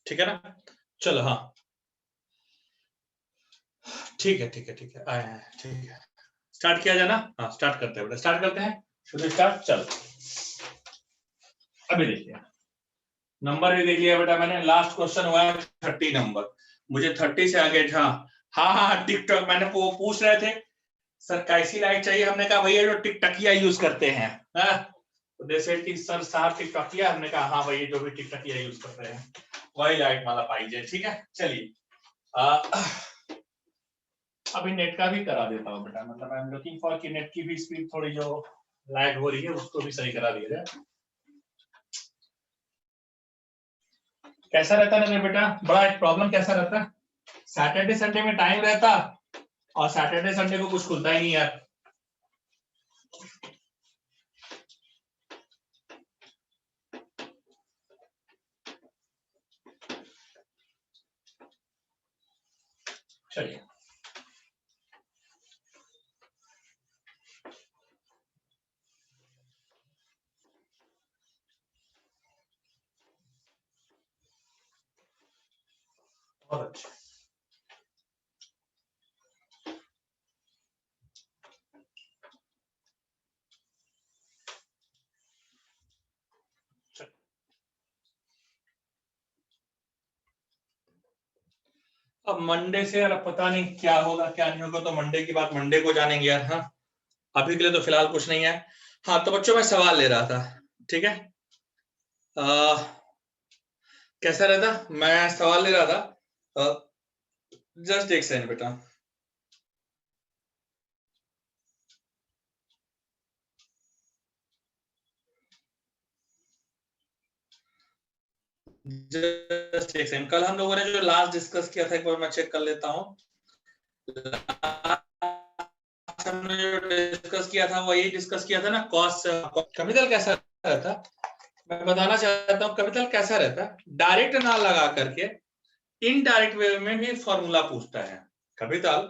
ठीक है ना। चलो हाँ ठीक है ठीक है ठीक है आए हैं ठीक है। स्टार्ट किया जाए ना। हाँ स्टार्ट करते हैं बेटा, स्टार्ट करते हैं। शुरू स्टार्ट चल। अभी देखिए नंबर भी देख लिया बेटा मैंने। लास्ट क्वेश्चन हुआ है 30 नंबर। मुझे 30 से आगे हाँ हाँ हाँ टिकटॉक मैंने वो पूछ रहे थे सर कैसी लाइट चाहिए, हमने कहा भैया जो टिकटकिया यूज करते हैं। तो जैसे कि सर साहब टिकटकिया, हमने कहा हाँ भैया जो भी टिकटकिया यूज करते हैं वही लाइट वाला पाइजे। ठीक है चलिए अभी नेट का भी करा देता हूँ बेटा, मतलब आई एम लुकिंग फॉर कि नेट की भी स्पीड थोड़ी जो लैग हो रही है उसको भी सही करा दिया जाए। कैसा रहता है ना बेटा, बड़ा एक प्रॉब्लम कैसा रहता है, सैटरडे संडे में टाइम रहता और सैटरडे संडे को कुछ खुलता ही नहीं यार। चलिए बहुत अच्छा। अब मंडे से यार पता नहीं क्या होगा क्या नहीं होगा, तो मंडे की बात मंडे को जानेंगे यार। हाँ अभी के लिए तो फिलहाल कुछ नहीं है। हाँ तो बच्चों मैं सवाल ले रहा था, ठीक है कैसा रहता, मैं सवाल ले रहा था जस्ट एक सेकंड बेटा। जस्ट एक सेकंड, कल हम लोगों ने जो लास्ट डिस्कस किया था एक बार मैं चेक कर लेता हूँ। हमने जो डिस्कस किया था वो यही डिस्कस किया था ना, कॉस्ट कैपिटल कैसा रहता, मैं बताना चाहता हूँ कैपिटल कैसा रहता, डायरेक्ट ना लगा करके इनडायरेक्ट वे में भी फॉर्मूला पूछता है। कैपिटल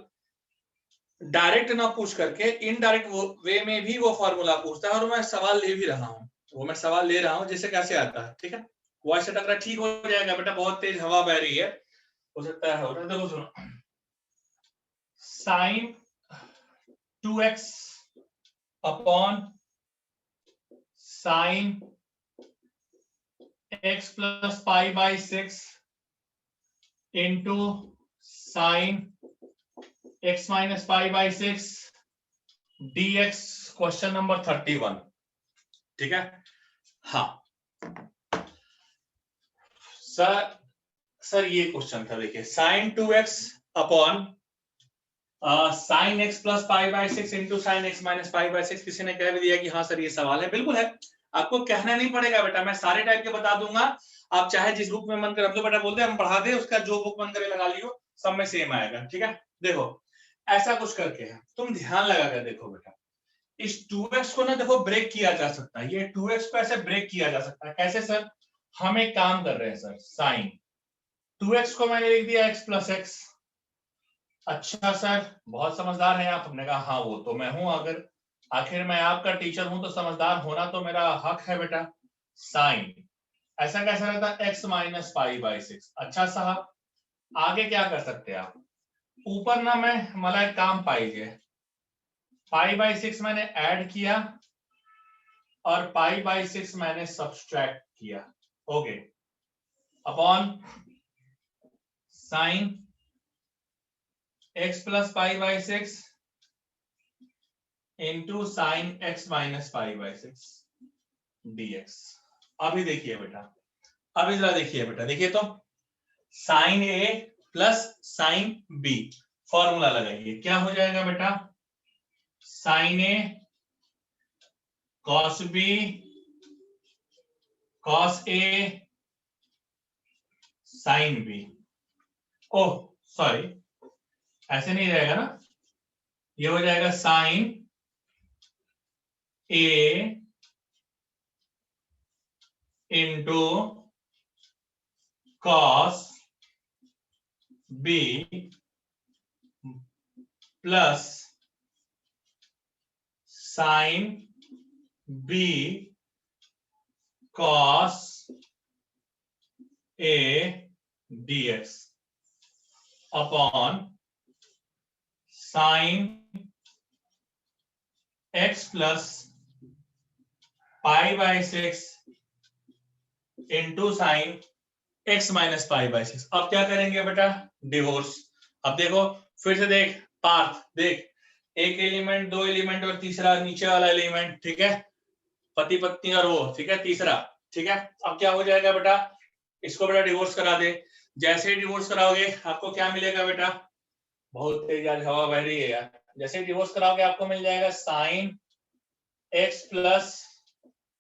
डायरेक्ट ना पूछ करके इनडायरेक्ट वे में भी वो फॉर्मूला पूछता है, और मैं सवाल ले भी रहा हूँ, वो मैं सवाल ले रहा हूँ जैसे कैसे आता है। ठीक है वॉइस सेट अगर ठीक हो जाएगा बेटा, बहुत तेज हवा बह रही है, हो सकता है हो रहा है। देखो सुनो, sine 2x upon sine x plus pi by 6 into sine x minus pi by 6 dx, question number 31। ठीक है हाँ सर ये क्वेश्चन था, देखिए sine 2x upon sine x plus pi by 6 into sine x minus pi by 6। किसी ने कह भी दिया कि हाँ सर ये सवाल है, बिल्कुल है, आपको कहना नहीं पड़ेगा बेटा, मैं सारे टाइप के बता दूंगा। आप चाहे जिस बुक में मन करे, अब तो बेटा बोलते हैं हम पढ़ा दे, उसका जो बुक मन करे लगा लियो, सब में सेम आएगा। ठीक है देखो ऐसा कुछ करके है, तुम ध्यान लगा कर देखो बेटा, इस 2x को ना देखो ब्रेक किया जा सकता है, ये 2x को ऐसे ब्रेक किया जा सकता है। कैसे सर, हम एक काम कर रहे हैं सर, साइन 2x को मैंने लिख दिया x प्लस एक्स। अच्छा सर बहुत समझदार हैं आप, हमने कहा हाँ वो तो मैं हूं, अगर आखिर मैं आपका टीचर हूं तो समझदार होना तो मेरा हक है बेटा। साइन ऐसा कैसा रहता है, x माइनस पाई बाई 6। अच्छा साहब आगे क्या कर सकते हैं आप, ऊपर ना मैं मला एक काम पाइए, पाई बाई 6 मैंने ऐड किया और पाई बाई 6 मैंने सब्सट्रैक्ट किया। Okay upon sine x plus pi by 6 into sine x minus pi by 6 dx। अभी देखिए बेटा, अभी जरा देखिए बेटा, देखिए तो sine A plus sine B, formula लगाइए, क्या हो जाएगा बेटा, sine A cos B cos A sine B. Oh sorry ऐसे नहीं रहेगा ना, ये हो जाएगा sine A into cos B plus sine B cos a dx upon sine x plus pi by 6 into sine x minus pi by 6। अब क्या करेंगे बेटा, डिवोर्स। अब देखो फिर से देख पार्थ, देख एक एलिमेंट, दो एलिमेंट और तीसरा नीचे वाला एलिमेंट, ठीक है, पति पत्नी और वो, ठीक है, तीसरा, ठीक है। अब क्या हो जाएगा बेटा, इसको बेटा डिवोर्स करा दे। जैसे ही डिवोर्स कराओगे आपको क्या मिलेगा बेटा, बहुत तेज आज हवा बह रही है यार। जैसे ही डिवोर्स कराओगे आपको मिल जाएगा sine x plus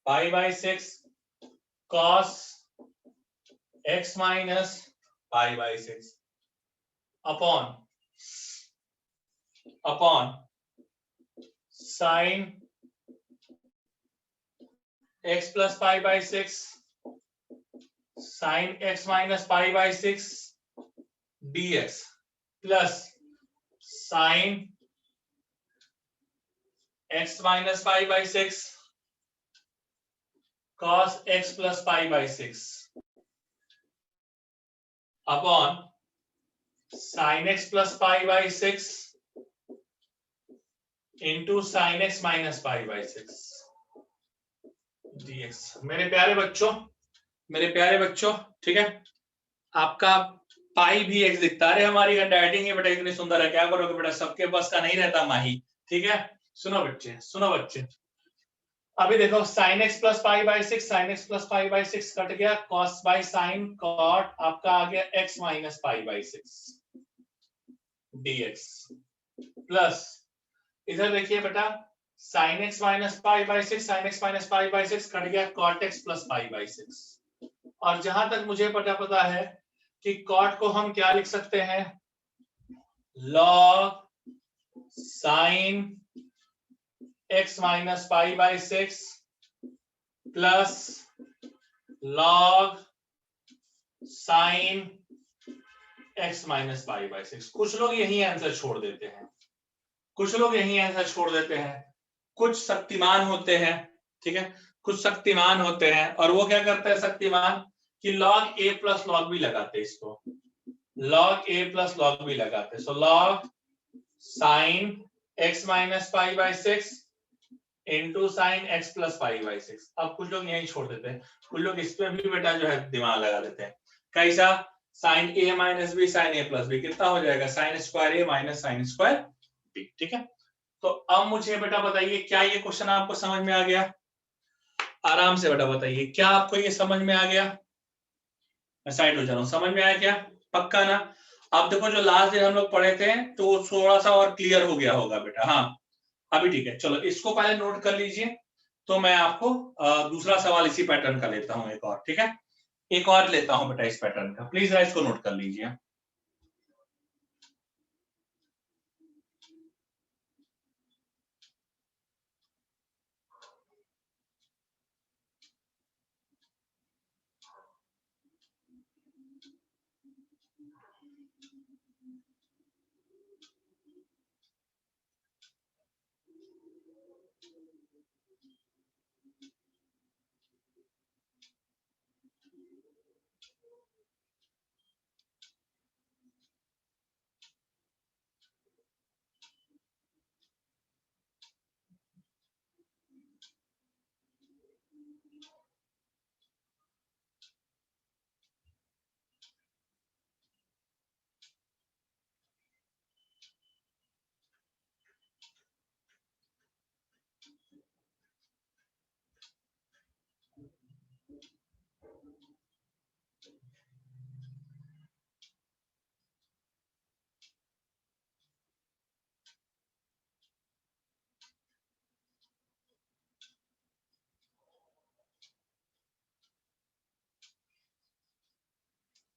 pi by 6 cos x minus pi by 6 upon sine x plus pi by 6 sine x minus pi by 6 dx plus sine x minus pi by 6 cos x plus pi by 6 upon sine x plus pi by 6 into sine x minus pi by 6 dx। मेरे प्यारे बच्चों, ठीक है, आपका पाई भी x दिखता है। हमारी हैंडराइटिंग है बेटा इतनी सुंदर है, क्या करोगे बेटा, सबके पास का नहीं रहता माही, ठीक है। सुनो बच्चे, अभी देखो sine x plus pi by 6, sine x plus pi by 6 cut गया, कॉस बाई साइन कॉट आपका आ गया x minus pi by 6 dx plus इधर देखिए बेटा sine x minus pi by 6, sine x minus pi by 6 cut गया, cot x plus pi by 6। और जहां तक मुझे पता है कि कॉट को हम क्या लिख सकते हैं, log sign x minus pi by 6 plus log sign x minus pi by 6। कुछ लोग यही आंसर छोड़ देते हैं, कुछ शक्तिमान होते हैं, ठीक है, कुछ शक्तिमान होते हैं और वो क्या करते हैं शक्तिमान कि लॉग a प्लस लॉग भी लगाते हैं, इसको लॉग a प्लस लॉग भी लगाते हैं। So log sign x minus pi by 6 into sine x plus pi by 6। अब कुछ लोग यही छोड़ देते हैं, कुछ लोग इस पे भी बेटा जो है दिमाग लगा देते हैं। कैसा, sine a minus B sine a plus B कितना हो जाएगा, sine square a minus sine square B, ठीक है। तो अब मुझे बेटा बताइए क्या ये क्वेश्चन आपको समझ में आ गया, आराम से बेटा बताइए क्या आपको ये समझ में आ गया। मैं साइड हो जा रहा हूं, समझ में आया क्या, पक्का ना। अब देखो जो लास्ट दिन हम लोग पढ़े थे तो थोड़ा सा और क्लियर हो गया होगा बेटा, हाँ अभी ठीक है। चलो इसको पहले नोट कर लीजिए, तो मैं आपको दूसरा सवाल इसी पैटर्न का लेता हूं, एक और, ठीक है, एक और लेता हूं बेटा इस पैटर्न का, प्लीज इसको नोट कर लीजिए।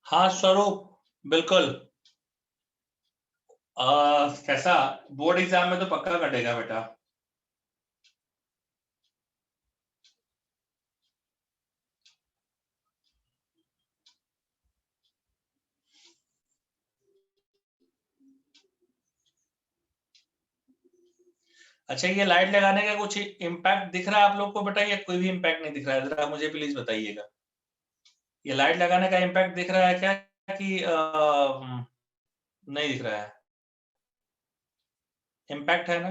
हाँ स्वरूप, बिल्कुल। कैसा, बोर्ड एग्जाम में तो पक्का कटेगा बेटा। अच्छा, ये लाइट लगाने का कुछ इम्पैक्ट दिख रहा है आप लोग को बेटा, या कोई भी इम्पैक्ट नहीं दिख रहा है? जरा मुझे प्लीज बताइएगा, ये लाइट लगाने का इम्पैक्ट दिख रहा है क्या कि नहीं दिख रहा है? इम्पैक्ट है ना?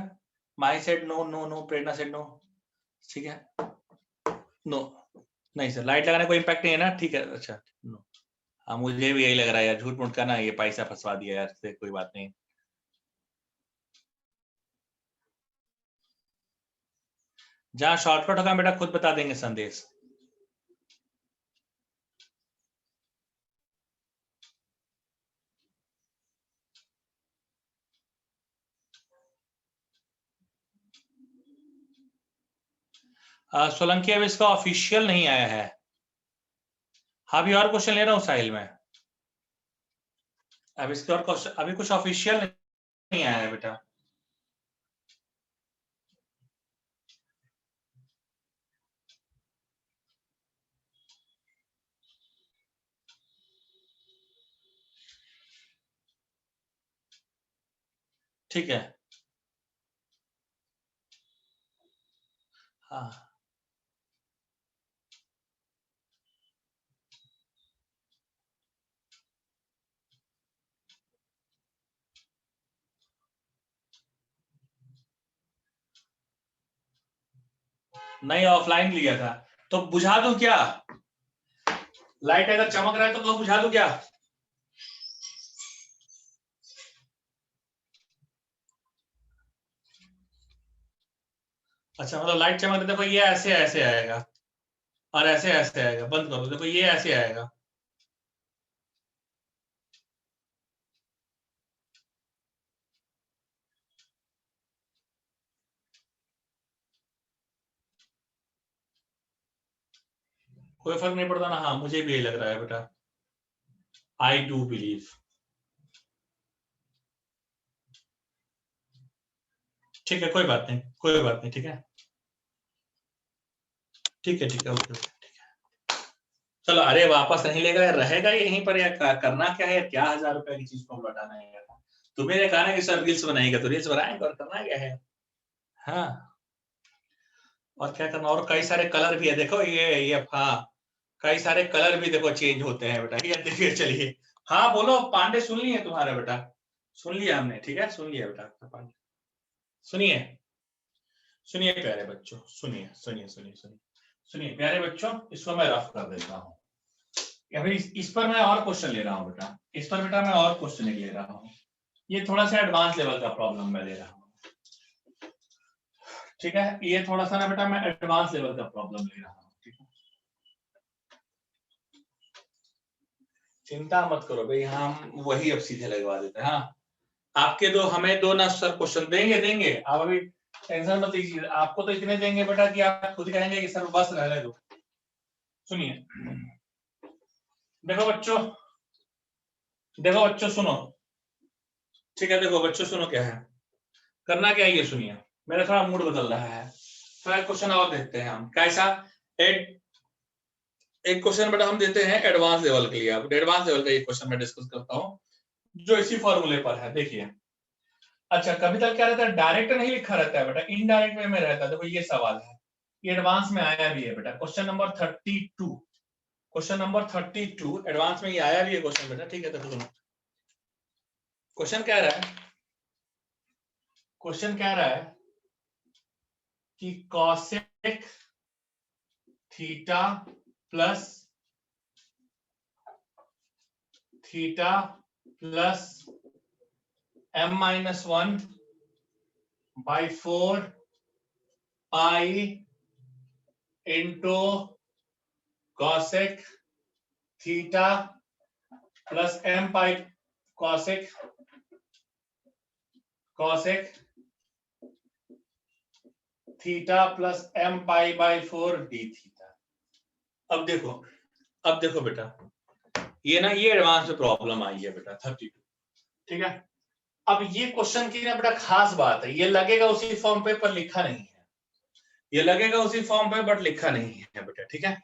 माई सेड नो नो नो, प्रेरणा सेड नो, ठीक है, नो नहीं सर, लाइट लगाने कोई इम्पैक्ट नहीं है ना, ठीक है, अच्छा नो। हाँ मुझे भी यही लग रहा है यार, झूठ मूठ का ना ये पैसा फंसवा दिया यार, से कोई बात नहीं। जहाँ शॉर्टकट होगा बेटा खुद बता देंगे संदेश। सोलंकी अब इसका ऑफिशियल नहीं आया है। हाँ भी और क्वेश्चन ले रहा हूँ साहिल में, अब इसके और क्वेश्चन अभी कुछ ऑफिशियल नहीं आया है बेटा। ठीक है, हाँ नहीं ऑफलाइन लिया था, तो बुझा दूं क्या? लाइट अगर चमक रहा है तो बुझा दूं क्या? अच्छा मतलब लाइट चमक रही, देखो ये ऐसे ऐसे आएगा और ऐसे ऐसे आएगा, बंद करो, देखो ये ऐसे आएगा। कोई फर्क नहीं पड़ता ना, हाँ मुझे भी यही लग रहा है बेटा, आई डू बिलीव। ठीक है कोई बात नहीं, कोई बात नहीं, ठीक है ठीक है ठीक है, ओके ठीक है। चलो, अरे वापस नहीं लेगा, रहेगा यहीं पर, या करना क्या है, क्या 1000 रुपए की चीज को लौटाना है? तुम्हें ये कहा ना कि सर रील्स बनाएगा, तो रील्स बनाएंगे, और करना क्या है? हाँ, और क्या करना, और कई सारे कलर भी है, देखो ये हाँ, कई सारे कलर भी देखो चेंज होते हैं बेटा, ये देखिए, चलिए हाँ बोलो पांडे, सुन लिए तुम्हारा बेटा, सुन लिया हमने, ठीक है सुन लिया बेटा पांडे, सुनिए सुनिए प्यारे बच्चों, सुनिए सुनिए सुनिए सुनिए सुनिए प्यारे बच्चों, इसको मैं रफ कर देता हूँ। अभी इस पर मैं और क्वेश्चन ले रहा हूँ बेटा, इस पर बेटा मैं और क्वेश्चन ले रहा हूँ, ये थोड़ा सा एडवांस लेवल का प्रॉब्लम मैं ले रहा हूँ, ठीक है, ये थोड़ा सा ना बेटा मैं एडवांस लेवल का प्रॉब्लम ले रहा हूँ, ठीक है, चिंता मत करो भाई, हम वही अब सीधे लगवा देते हैं। हाँ, आपके दो, हमें दो ना सर क्वेश्चन देंगे देंगे, आप अभी टेंशन मत लीजिए, आपको तो इतने देंगे बेटा कि आप खुद कहेंगे कि सर बस रहने दो। सुनिए, देखो बच्चों, देखो बच्चों सुनो, ठीक है, देखो बच्चों सुनो, क्या है करना, क्या है ये सुनिए, मेरा थोड़ा मूड बदल रहा है, थोड़ा क्वेश्चन और देखते हैं हम, कैसा एक क्वेश्चन बेटा हम देते हैं एडवांस लेवल के लिए, अब एडवांस लेवल का ये क्वेश्चन मैं डिस्कस करता हूँ, जो इसी फॉर्मूले पर है, देखिए। अच्छा, कभी तक क्या रहता है, डायरेक्ट नहीं लिखा रहता है बेटा, इनडायरेक्ट वे में रहता है, देखो ये सवाल है, ये एडवांस में आया भी है बेटा, question number 32, question number 32 advance में ये आया भी है क्वेश्चन बेटा, ठीक है, तो सुनो, क्वेश्चन कह रहा है, क्वेश्चन कह रहा है कि cosec theta plus theta plus m-1 by 4 pi into cosec theta plus m pi cosec theta plus m pi by 4 d theta. अब देखो बेटा, ये ना ये एडवांस में प्रॉब्लम आई है बेटा 32, ठीक है। अब ये क्वेश्चन की ना बेटा खास बात है, ये लगेगा उसी फॉर्म पे पर लिखा नहीं है, ये लगेगा उसी फॉर्म पे बट लिखा नहीं है बेटा, ठीक है,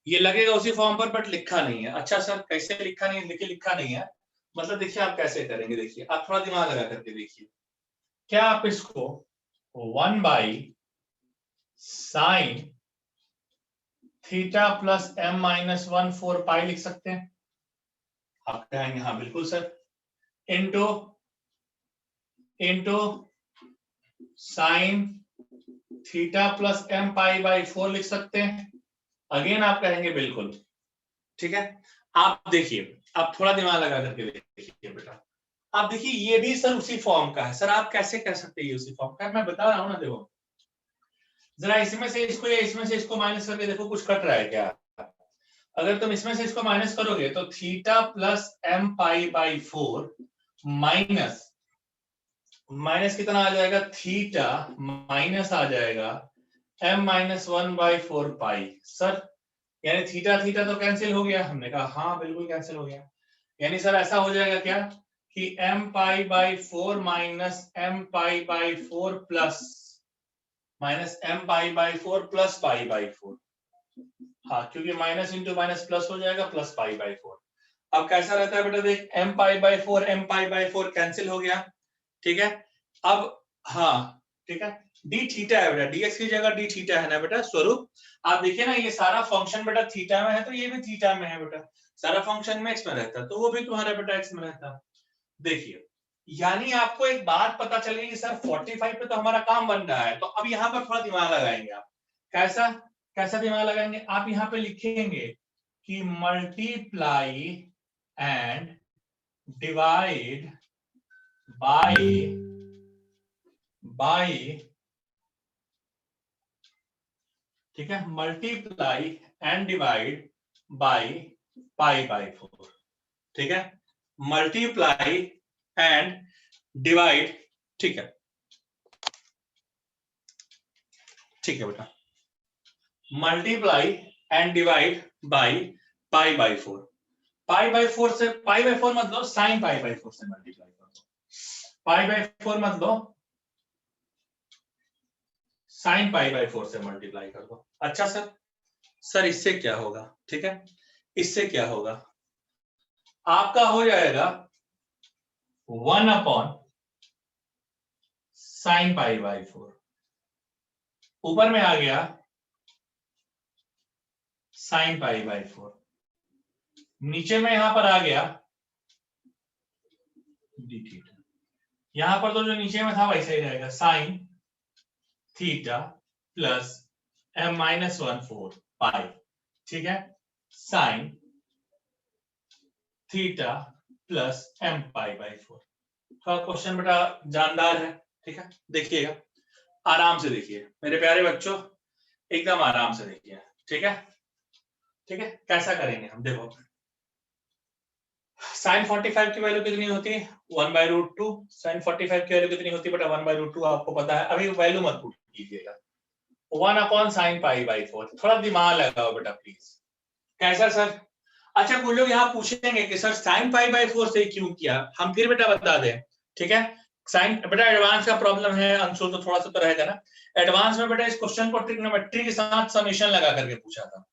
ये लगेगा उसी फॉर्म पर बट लिखा नहीं है। अच्छा सर कैसे लिखा नहीं है? देखिए लिखा नहीं है मतलब, देखिए आप कैसे करेंगे, देखिए आप थोड़ा दिमाग लगा करके देखिए, क्या आप इसको 1 by sine theta plus m minus 1 4 पाई लिख सकते हैं। आप कहेंगे हाँ बिल्कुल sir, into sine theta plus m pi by 4 लिख सकते हैं। अगेन आप कहेंगे बिल्कुल, ठीक है। आप देखिए, आप थोड़ा दिमाग लगा करके देखिए बेटा, आप देखिए ये भी सर उसी फॉर्म का है। सर आप कैसे कह सकते हैं ये उसी फॉर्म का है? मैं बता रहा हूं ना, देखो जरा इसमें से इसको या इसमें से इसको माइनस करके देखो कुछ कट रहा है क्या। अगर तुम इसमें से इसको माइनस करोगे तो theta plus m pi by 4 minus कितना आ जाएगा, थीटा माइनस आ जाएगा m minus 1 by 4 pi. Sir यानी थीटा थीटा तो कैंसिल हो गया। हमने कहा हाँ बिल्कुल कैंसिल हो गया। यानी सर ऐसा हो जाएगा क्या कि m pi by 4 minus m pi by 4 plus minus m pi by 4 plus pi by 4। हाँ क्योंकि माइनस इंटू माइनस प्लस हो जाएगा, प्लस पाई बाई 4। अब कैसा रहता है बेटा, देख m pi by 4 m pi by 4 cancel हो गया, ठीक है। अब हाँ ठीक है, डी थीटा है बेटा, dx की जगह डी थीटा है ना बेटा स्वरूप। आप देखिए ना ये सारा फंक्शन बेटा थीटा में है तो ये भी थीटा में है बेटा, सारा फंक्शन में x में रहता है तो वो भी तुम्हारा बेटा x में रहता। देखिए यानी आपको एक बात पता चल गई कि सर 45 पे तो हमारा काम बन रहा है। तो अब यहाँ पर थोड़ा दिमाग लगाएंगे आप। कैसा कैसा दिमाग लगाएंगे आप, यहाँ पे लिखेंगे कि मल्टीप्लाई एंड डिवाइड बाय ठीक है, multiply and divide by pi by 4, ठीक है, मल्टीप्लाई एंड डिवाइड, ठीक है बेटा, multiply and divide by pi by 4। Pi by 4 से, पाई बाई 4 मत लो, साइन पाई बाई 4 से मल्टीप्लाई कर दो। पाई बाई 4 मत लो, साइन पाई बाई 4 से मल्टीप्लाई कर दो। अच्छा सर इससे क्या होगा, ठीक है, इससे क्या होगा, आपका हो जाएगा 1 अपॉन साइन पाई बाई 4, ऊपर में आ गया साइन पाई बाई 4, नीचे में यहां पर आ गया डी थीटा। यहां पर तो जो नीचे में था वैसे ही रहेगा, sine theta plus m minus 1 4 पाई, ठीक है, sine theta plus m pi by 4। थोड़ा क्वेश्चन बेटा जानदार है, ठीक है, देखिएगा आराम से देखिए मेरे प्यारे बच्चों, एकदम आराम से देखिए, ठीक है कैसा करेंगे हम, देखो साइन 45 की वैल्यू कितनी होती है 1 बाई रूट 2। साइन 45 की वैल्यू कितनी होती है बेटा 1 बाई रूट 2, आपको पता है, अभी वैल्यू मत पुट कीजिएगा। 1 अपॉन साइन पाई बाई 4, थोड़ा दिमाग लगाओ बेटा प्लीज। कैसा सर, अच्छा कुछ लोग यहाँ पूछेंगे कि सर साइन पाई बाई 4 से क्यों किया, हम फिर बेटा बता दें, ठीक है। साइन बेटा एडवांस का प्रॉब्लम है अंशुल, तो थोड़ा सा तो रहेगा ना। एडवांस में बेटा इस क्वेश्चन को ट्रिग्नोमेट्री के साथ समेशन लगा करके पूछा था,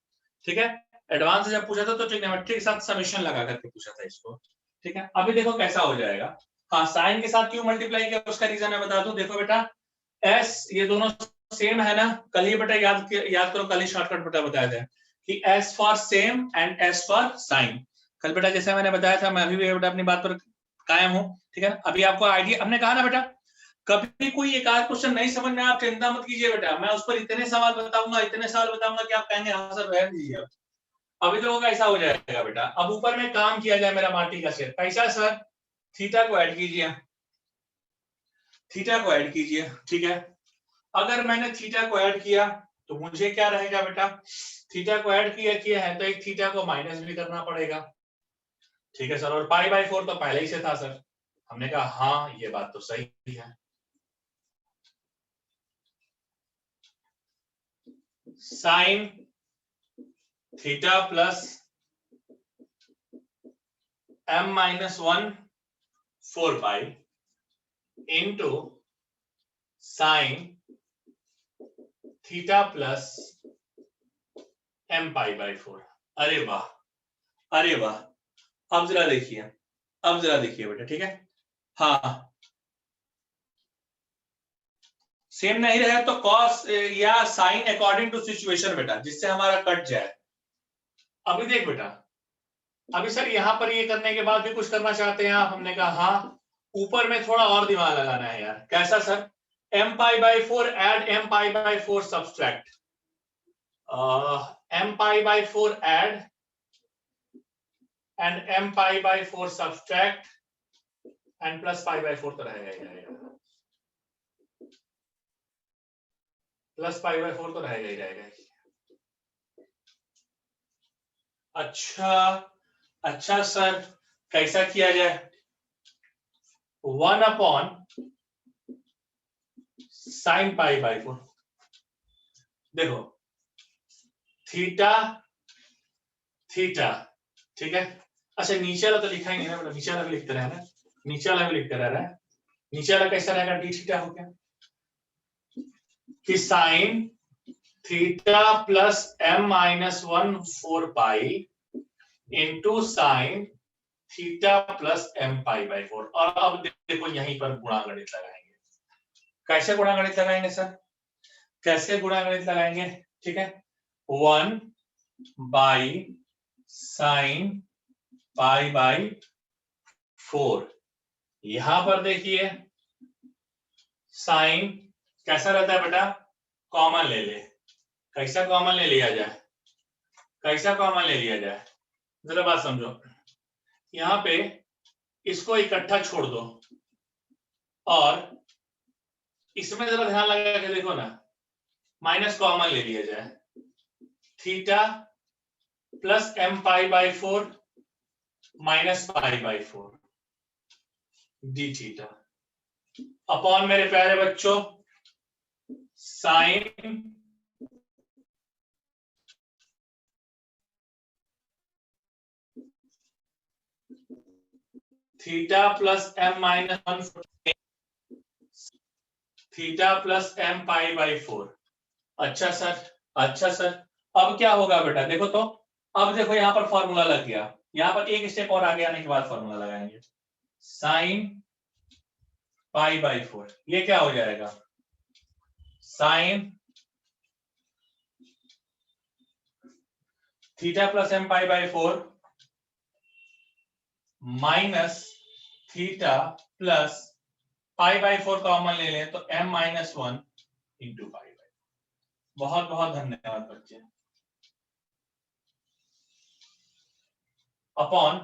ठीक है, एडवांस जब पूछा था तो ट्रिग्नोमेट्री के साथ समेशन लगा करके पूछा था इसको, ठीक है। अभी देखो कैसा हो जाएगा, हाँ साइन के साथ क्यों मल्टीप्लाई किया उसका रीजन मैं बता दूं। देखो बेटा एस ये दोनों सेम है ना, कल ही बेटा याद करो, कल ही शॉर्टकट बेटा बताया था कि S for same and S for sine. कल बेटा जैसे मैंने बताया था, मैं अभी भी बेटा अपनी बात पर कायम हूं, ठीक है। अभी आपको आइडिया हमने कहा ना बेटा, कभी कोई एक आध क्वेश्चन नहीं समझ में आप चिंता मत कीजिए बेटा, मैं उस पर इतने सवाल बताऊंगा कि आप कहेंगे हाँ सर रहने दीजिए। अभी तो ऐसा हो जाएगा बेटा। अब ऊपर में काम किया जाए मेरा माटी का शेर, कैसा सर, थीटा को ऐड कीजिए, ठीक है। अगर मैंने थीटा को ऐड किया तो मुझे क्या रहेगा बेटा, थीटा को ऐड किया है तो एक थीटा को माइनस भी करना पड़ेगा, ठीक है सर। और पाई बाई 4 तो पहले ही से था सर, हमने कहा हाँ ये बात तो सही है। Sine theta plus m minus 1 4 pi into sine theta plus m pi by 4। अरे वाह, अब जरा देखिए बेटा, ठीक है, हाँ सेम नहीं रहे तो कॉस या साइन अकॉर्डिंग टू सिचुएशन बेटा, जिससे हमारा कट जाए। अभी देख बेटा, अभी सर यहां पर ये करने के बाद भी कुछ करना चाहते हैं आप, हमने कहा हाँ, ऊपर में थोड़ा और दिमाग लगाना है यार। कैसा sir? m pi by 4 add m pi by 4 subtract, m pi by 4 add and m pi by 4 subtract and plus pi by 4 तो रहेगा ही रहेगा, प्लस पाई बाय 4 तो रहेगा ही रहेगा। अच्छा सर, कैसा किया जाए? 1 अपॉन साइन पाई बाय 4, देखो थीटा थीटा, ठीक है। अच्छा नीचे वाला तो लिखा ही नहीं है, मतलब नीचे वाला भी लिखते रहे ना, नीचे वाला भी लिखते रह रहा है। नीचे वाला कैसा रहेगा? डी थीटा हो गया कि sine theta plus m minus 1 4 pi into sine theta plus m pi by 4। और अब देखो यहीं पर गुणागणित लगाएंगे। कैसे गुणागणित लगाएंगे सर? कैसे गुणागणित लगाएंगे? ठीक है, 1 बाई साइन पाई बाई 4। यहां पर देखिए साइन कैसा रहता है बेटा? कॉमन ले ले। कैसा कॉमन ले लिया जाए? कैसा कॉमन ले लिया जाए? जरा बात समझो, यहां पे इसको इकट्ठा छोड़ दो और इसमें जरा ध्यान लगा के देखो ना, माइनस कॉमन ले लिया जाए। Theta plus m pi by 4 minus pi by 4 D theta upon मेरे प्यारे बच्चों sine theta plus m minus 1 theta plus m pi by 4। अच्छा सर, अच्छा सर, अब क्या होगा बेटा? देखो तो, अब देखो यहां पर फॉर्मूला लग गया, यहां पर एक स्टेप और आगे आने के बाद फॉर्मूला लगाएंगे। साइन पाई बाई 4, ये क्या हो जाएगा? Sine theta plus m pi by 4 minus theta plus pi by 4 common ले लें तो m minus 1 into pi by. बहुत बहुत धन्यवाद बच्चे। अपॉन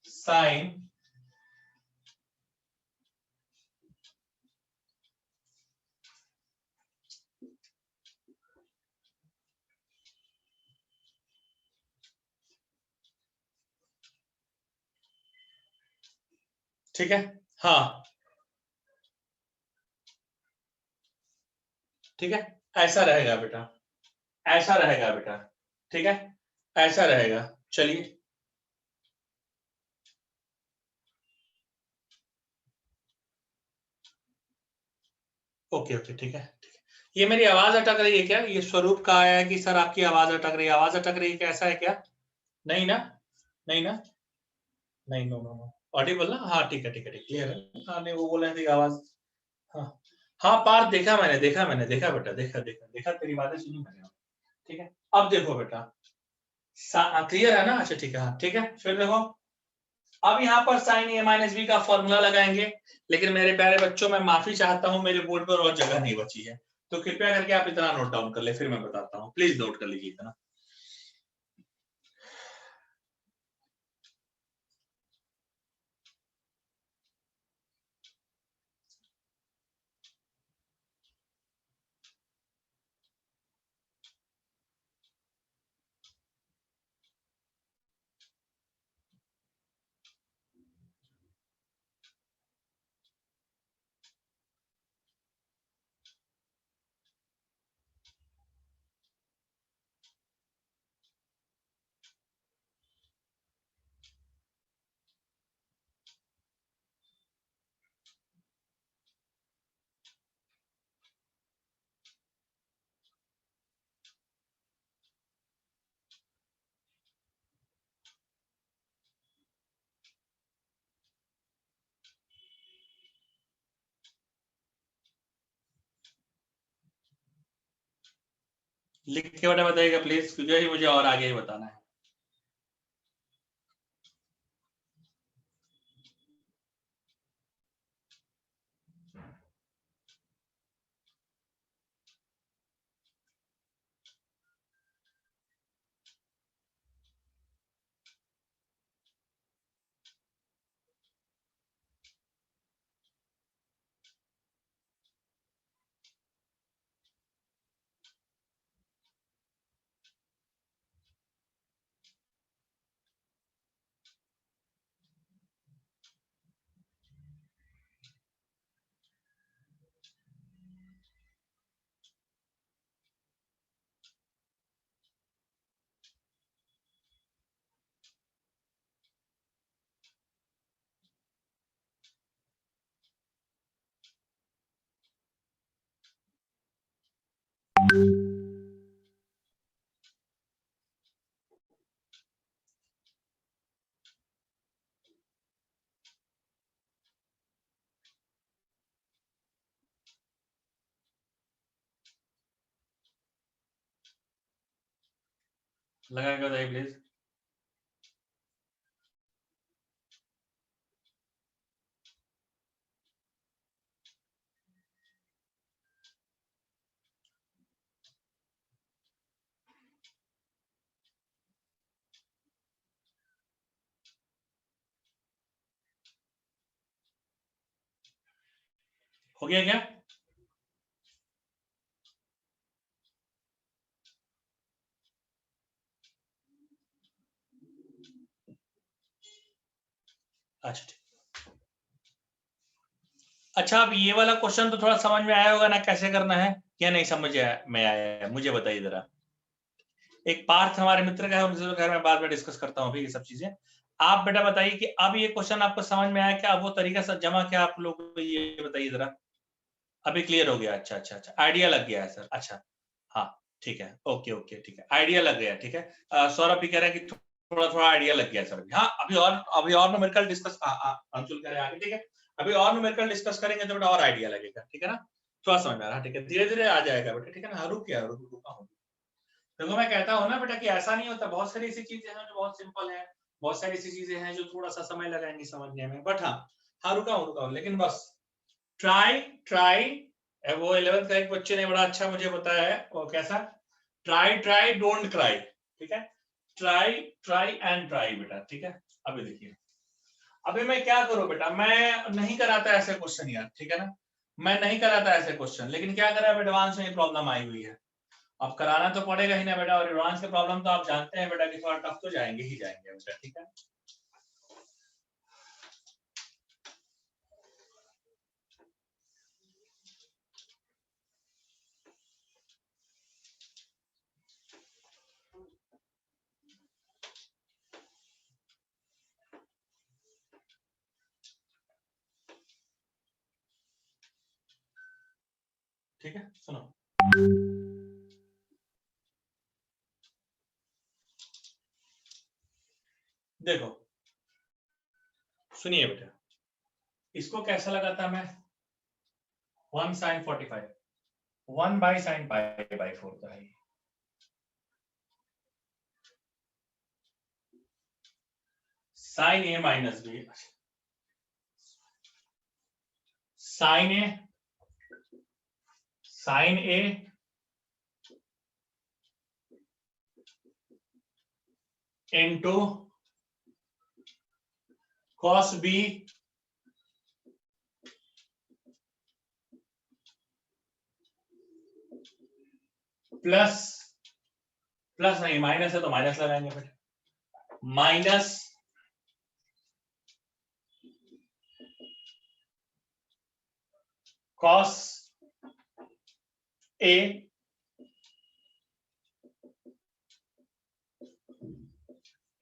साइन ठीक है, हाँ ठीक है, ऐसा रहेगा बेटा, ऐसा रहेगा बेटा, ठीक है, ऐसा रहेगा। चलिए ओके ओके, ठीक है ठीक है। ये मेरी आवाज अटक रही है क्या? ये स्वरूप का आया है कि सर आपकी आवाज अटक रही है, आवाज अटक रही है क्या? ऐसा है क्या? नहीं ना, नहीं ना, नहीं, नो नो नो, ऑडिबल ना? हाँ ठीक है ठीक है ठीक, क्लियर है। हाँ नहीं, वो बोल रहे थे आवाज। हाँ हाँ पार्थ, देखा मैंने, देखा मैंने, देखा बेटा, देखा देखा देखा, तेरी बातें सुनी मैंने। ठीक है, अब देखो बेटा, क्लियर है ना? अच्छा ठीक है, हाँ ठीक है। फिर देखो, अब यहाँ पर साइन ए माइनस बी का फॉर्मूला लगाएंगे, लेकिन मेरे प्यारे बच्चों मैं माफी चाहता हूँ, मेरे बोर्ड पर और जगह नहीं बची है, तो कृपया करके आप इतना नोट डाउन कर ले, फिर मैं बताता हूँ, प्लीज नोट कर लीजिए इतना। लिख के बेटा बताइएगा प्लीज, क्योंकि मुझे और आगे ही बताना है। लगा के बताइए प्लीज। हो गया क्या? अच्छा ठीक। अच्छा, अब ये वाला क्वेश्चन तो थोड़ा समझ में आया होगा ना कैसे करना है, या नहीं समझ में आया? मुझे बताइए जरा। एक पार्थ हमारे मित्र का है, उनसे घर में बाद में डिस्कस करता हूँ ये सब चीजें। आप बेटा बताइए कि अब ये क्वेश्चन आपको समझ में आया क्या? अब वो तरीका से जमा क्या आप लोग, ये बताइए जरा। अभी क्लियर हो गया? अच्छा अच्छा अच्छा, आइडिया लग गया है सर। अच्छा हाँ ठीक है, ओके ओके ठीक है, आइडिया लग गया। ठीक है, सौरभ भी कह रहे हैं कि थोड़ा थोड़ा आइडिया लग गया सर। हाँ अभी और न्यूमेरिकल डिस्कस, अंशुल कह रहे हैं आगे। ठीक है, अभी और न्यूमेरिकल डिस्कस करेंगे तो बेटा और आइडिया लगेगा। ठीक है ना, थोड़ा समझ में आ रहा है। ठीक है, धीरे धीरे आ जाएगा बेटा। ठीक है ना, रुका हूँ। देखो मैं कहता हूँ ना बेटा कि ऐसा नहीं होता, बहुत सारी ऐसी चीजें हैं जो बहुत सिंपल है, बहुत सारी ऐसी चीजें हैं जो थोड़ा सा समय लगाएंगी समझने में, बट हाँ रुका हूँ, लेकिन बस ट्राई ट्राई। वो 11th का एक बच्चे ने बड़ा अच्छा मुझे बताया है, वो कैसा, ट्राई ट्राई डोंट क्राई। ठीक है, ट्राई ट्राई एंड ट्राई बेटा। ठीक है, अभी देखिए, अभी मैं क्या करूं बेटा, मैं नहीं कराता ऐसे क्वेश्चन यार। ठीक है ना, मैं नहीं कराता ऐसे क्वेश्चन, लेकिन क्या करा अब एडवांस में प्रॉब्लम आई हुई है, अब कराना तो पड़ेगा ही ना बेटा। और एडवांस के प्रॉब्लम तो आप जानते हैं बेटा कि थोड़ा टफ तो जाएंगे ही जाएंगे बेटा। ठीक है, ठीक है सुनो, देखो सुनिए बेटा, इसको कैसा लगाता मैं, 1 sin 45, 1 by sin pi by 4 का है, sine A minus B, sine A into cos B plus, plus नहीं माइनस है तो माइनस लगाएंगे बेटा, minus cos A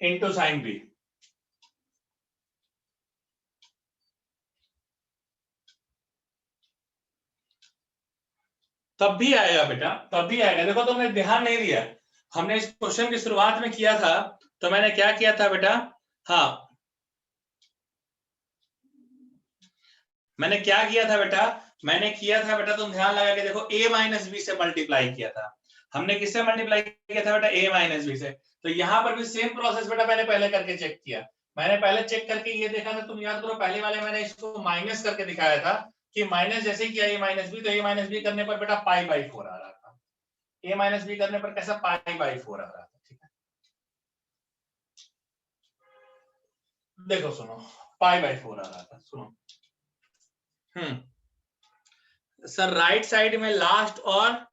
into sine B. तब भी आएगा बेटा, तब भी आएगा। देखो तुमने ध्यान नहीं दिया, हमने इस क्वेश्चन की शुरुआत में किया था, तो मैंने क्या किया था बेटा, हाँ मैंने क्या किया था बेटा, मैंने किया था बेटा, तुम ध्यान लगा के देखो, a माइनस बी से मल्टीप्लाई किया था। हमने किससे मल्टीप्लाई किया था बेटा, a माइनस बी से। तो यहाँ पर भी सेम प्रोसेस बेटा मैंने पहले करके चेक किया। मैंने पहले चेक करके ये देखा था, तुम याद करो पहले वाले मैंने इसको माइनस करके दिखाया था कि माइनस जैसे किया a माइनस बी, तो a माइनस बी करने पर बेटा पाई बाई 4 आ रहा था। a माइनस बी करने पर कैसा, पाई बाई 4 आ रहा था। ठीक है, देखो सुनो, पाई बाई 4 आ रहा था, सुनो। सर राइट साइड में लास्ट और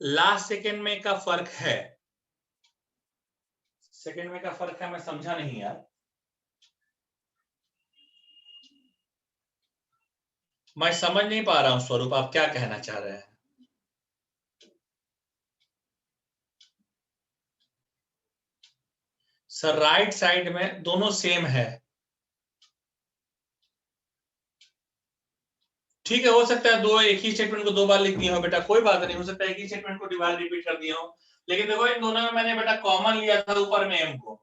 लास्ट सेकेंड में का फर्क है, सेकेंड में का फर्क है, मैं समझा नहीं यार। मैं समझ नहीं पा रहा हूं स्वरूप, आप क्या कहना चाह रहे हैं। सर राइट साइड में दोनों सेम है। ठीक है, हो सकता है दो एक ही स्टेटमेंट को दो बार लिख दिया हो बेटा, कोई बात नहीं, हो सकता है एक ही स्टेटमेंट को डिवाइड रिपीट कर दिया हो। लेकिन देखो इन दोनों में मैंने बेटा कॉमन लिया था ऊपर में m को,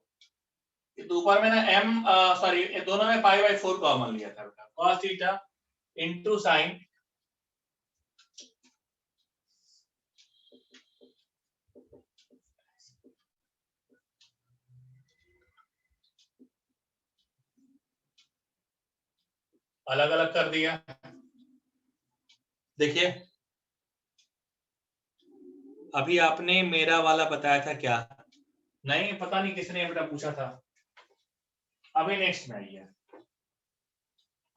तो ऊपर में ना m सॉरी दोनों में पाई बाई 4 कॉमन लिया था बेटा, cos थीटा इनटू साइन अलग अलग कर दिया। देखिए अभी आपने मेरा वाला बताया था क्या, नहीं पता नहीं किसने बेटा पूछा था। अभी नेक्स्ट में आई है,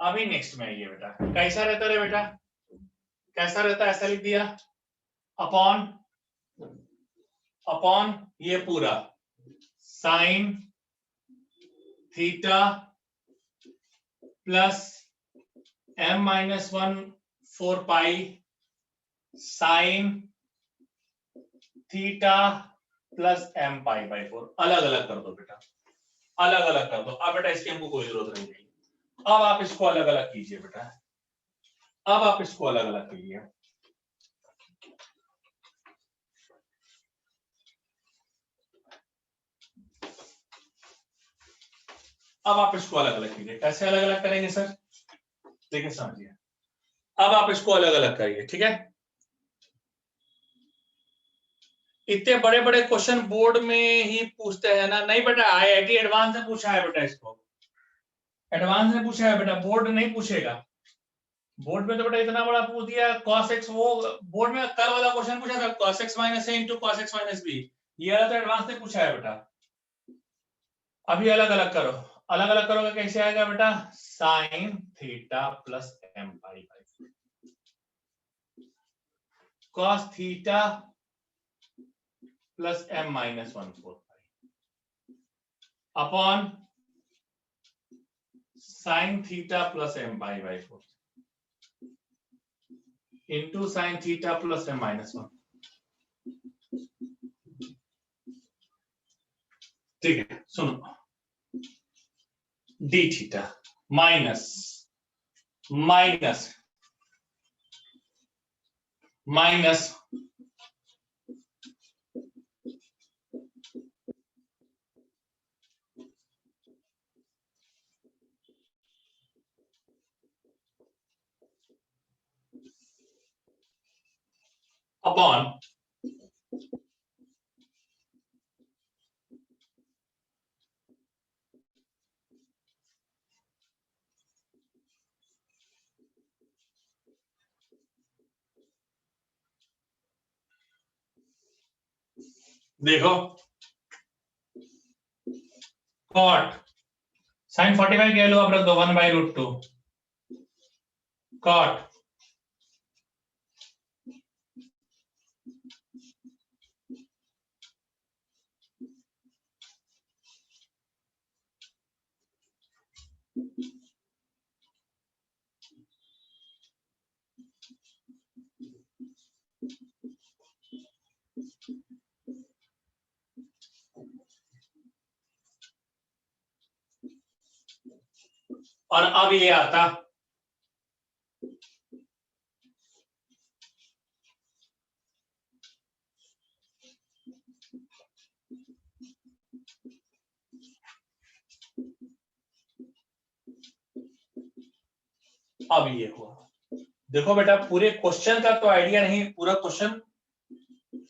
अभी नेक्स्ट में आई है बेटा। कैसा रहता है बेटा, कैसा रहता है, ऐसा लिख दिया अपॉन अपॉन ये पूरा sine theta plus m minus 1 4 pi sine theta plus m pi by 4। अलग अलग कर दो बेटा, अलग अलग कर दो। अब बेटा इसकी हमको कोई जरूरत नहीं है, अब आप इसको अलग अलग कीजिए बेटा, अब आप इसको अलग अलग कीजिए। अब आप इसको अलग अलग कीजिए। कैसे अलग अलग करेंगे सर, देखिए समझिए। अब आप इसको अलग अलग करिए, ठीक है। इतने बड़े बड़े क्वेश्चन बोर्ड में ही पूछते हैं ना, नहीं बेटा आईआईटी एडवांस ने पूछा है बेटा, इसको एडवांस ने पूछा है बेटा, बोर्ड नहीं पूछेगा। बोर्ड में तो बेटा इतना बड़ा पूछ दिया cos x, वो बोर्ड में कल वाला क्वेश्चन पूछा था cos x minus a into cos x minus b, ये वाला तो एडवांस ने पूछा है बेटा। अभी अलग अलग करो, अलग अलग करोगे कैसे आएगा बेटा, sine theta plus m pi by cos theta plus m minus 1 4 pi upon sine theta plus m pi by 4 into sine theta plus m minus 1। ठीक है सुनो, D theta minus minus minus upon देखो cot sign 45 क्या लो आप रख दो 1 by root 2 cot और अब ये आता अब ये हुआ। देखो बेटा पूरे क्वेश्चन का तो आइडिया नहीं, पूरा क्वेश्चन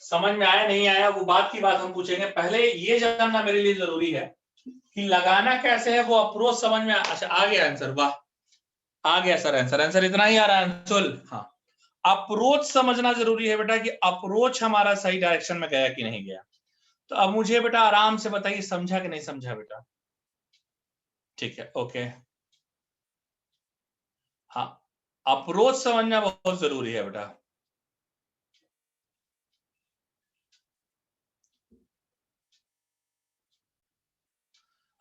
समझ में आया नहीं आया वो बात की बात हम पूछेंगे, पहले ये जानना मेरे लिए जरूरी है कि लगाना कैसे है, वो अप्रोच समझ में अच्छा आ गया आंसर, वाह आ गया सर आंसर, आंसर इतना ही आ रहा है अंशुल। हाँ अप्रोच समझना जरूरी है बेटा कि अप्रोच हमारा सही डायरेक्शन में गया कि नहीं गया। तो अब मुझे बेटा आराम से बताइए समझा कि नहीं समझा बेटा? ठीक है ओके। हाँ अप्रोच समझना बहुत जरूरी है बेटा।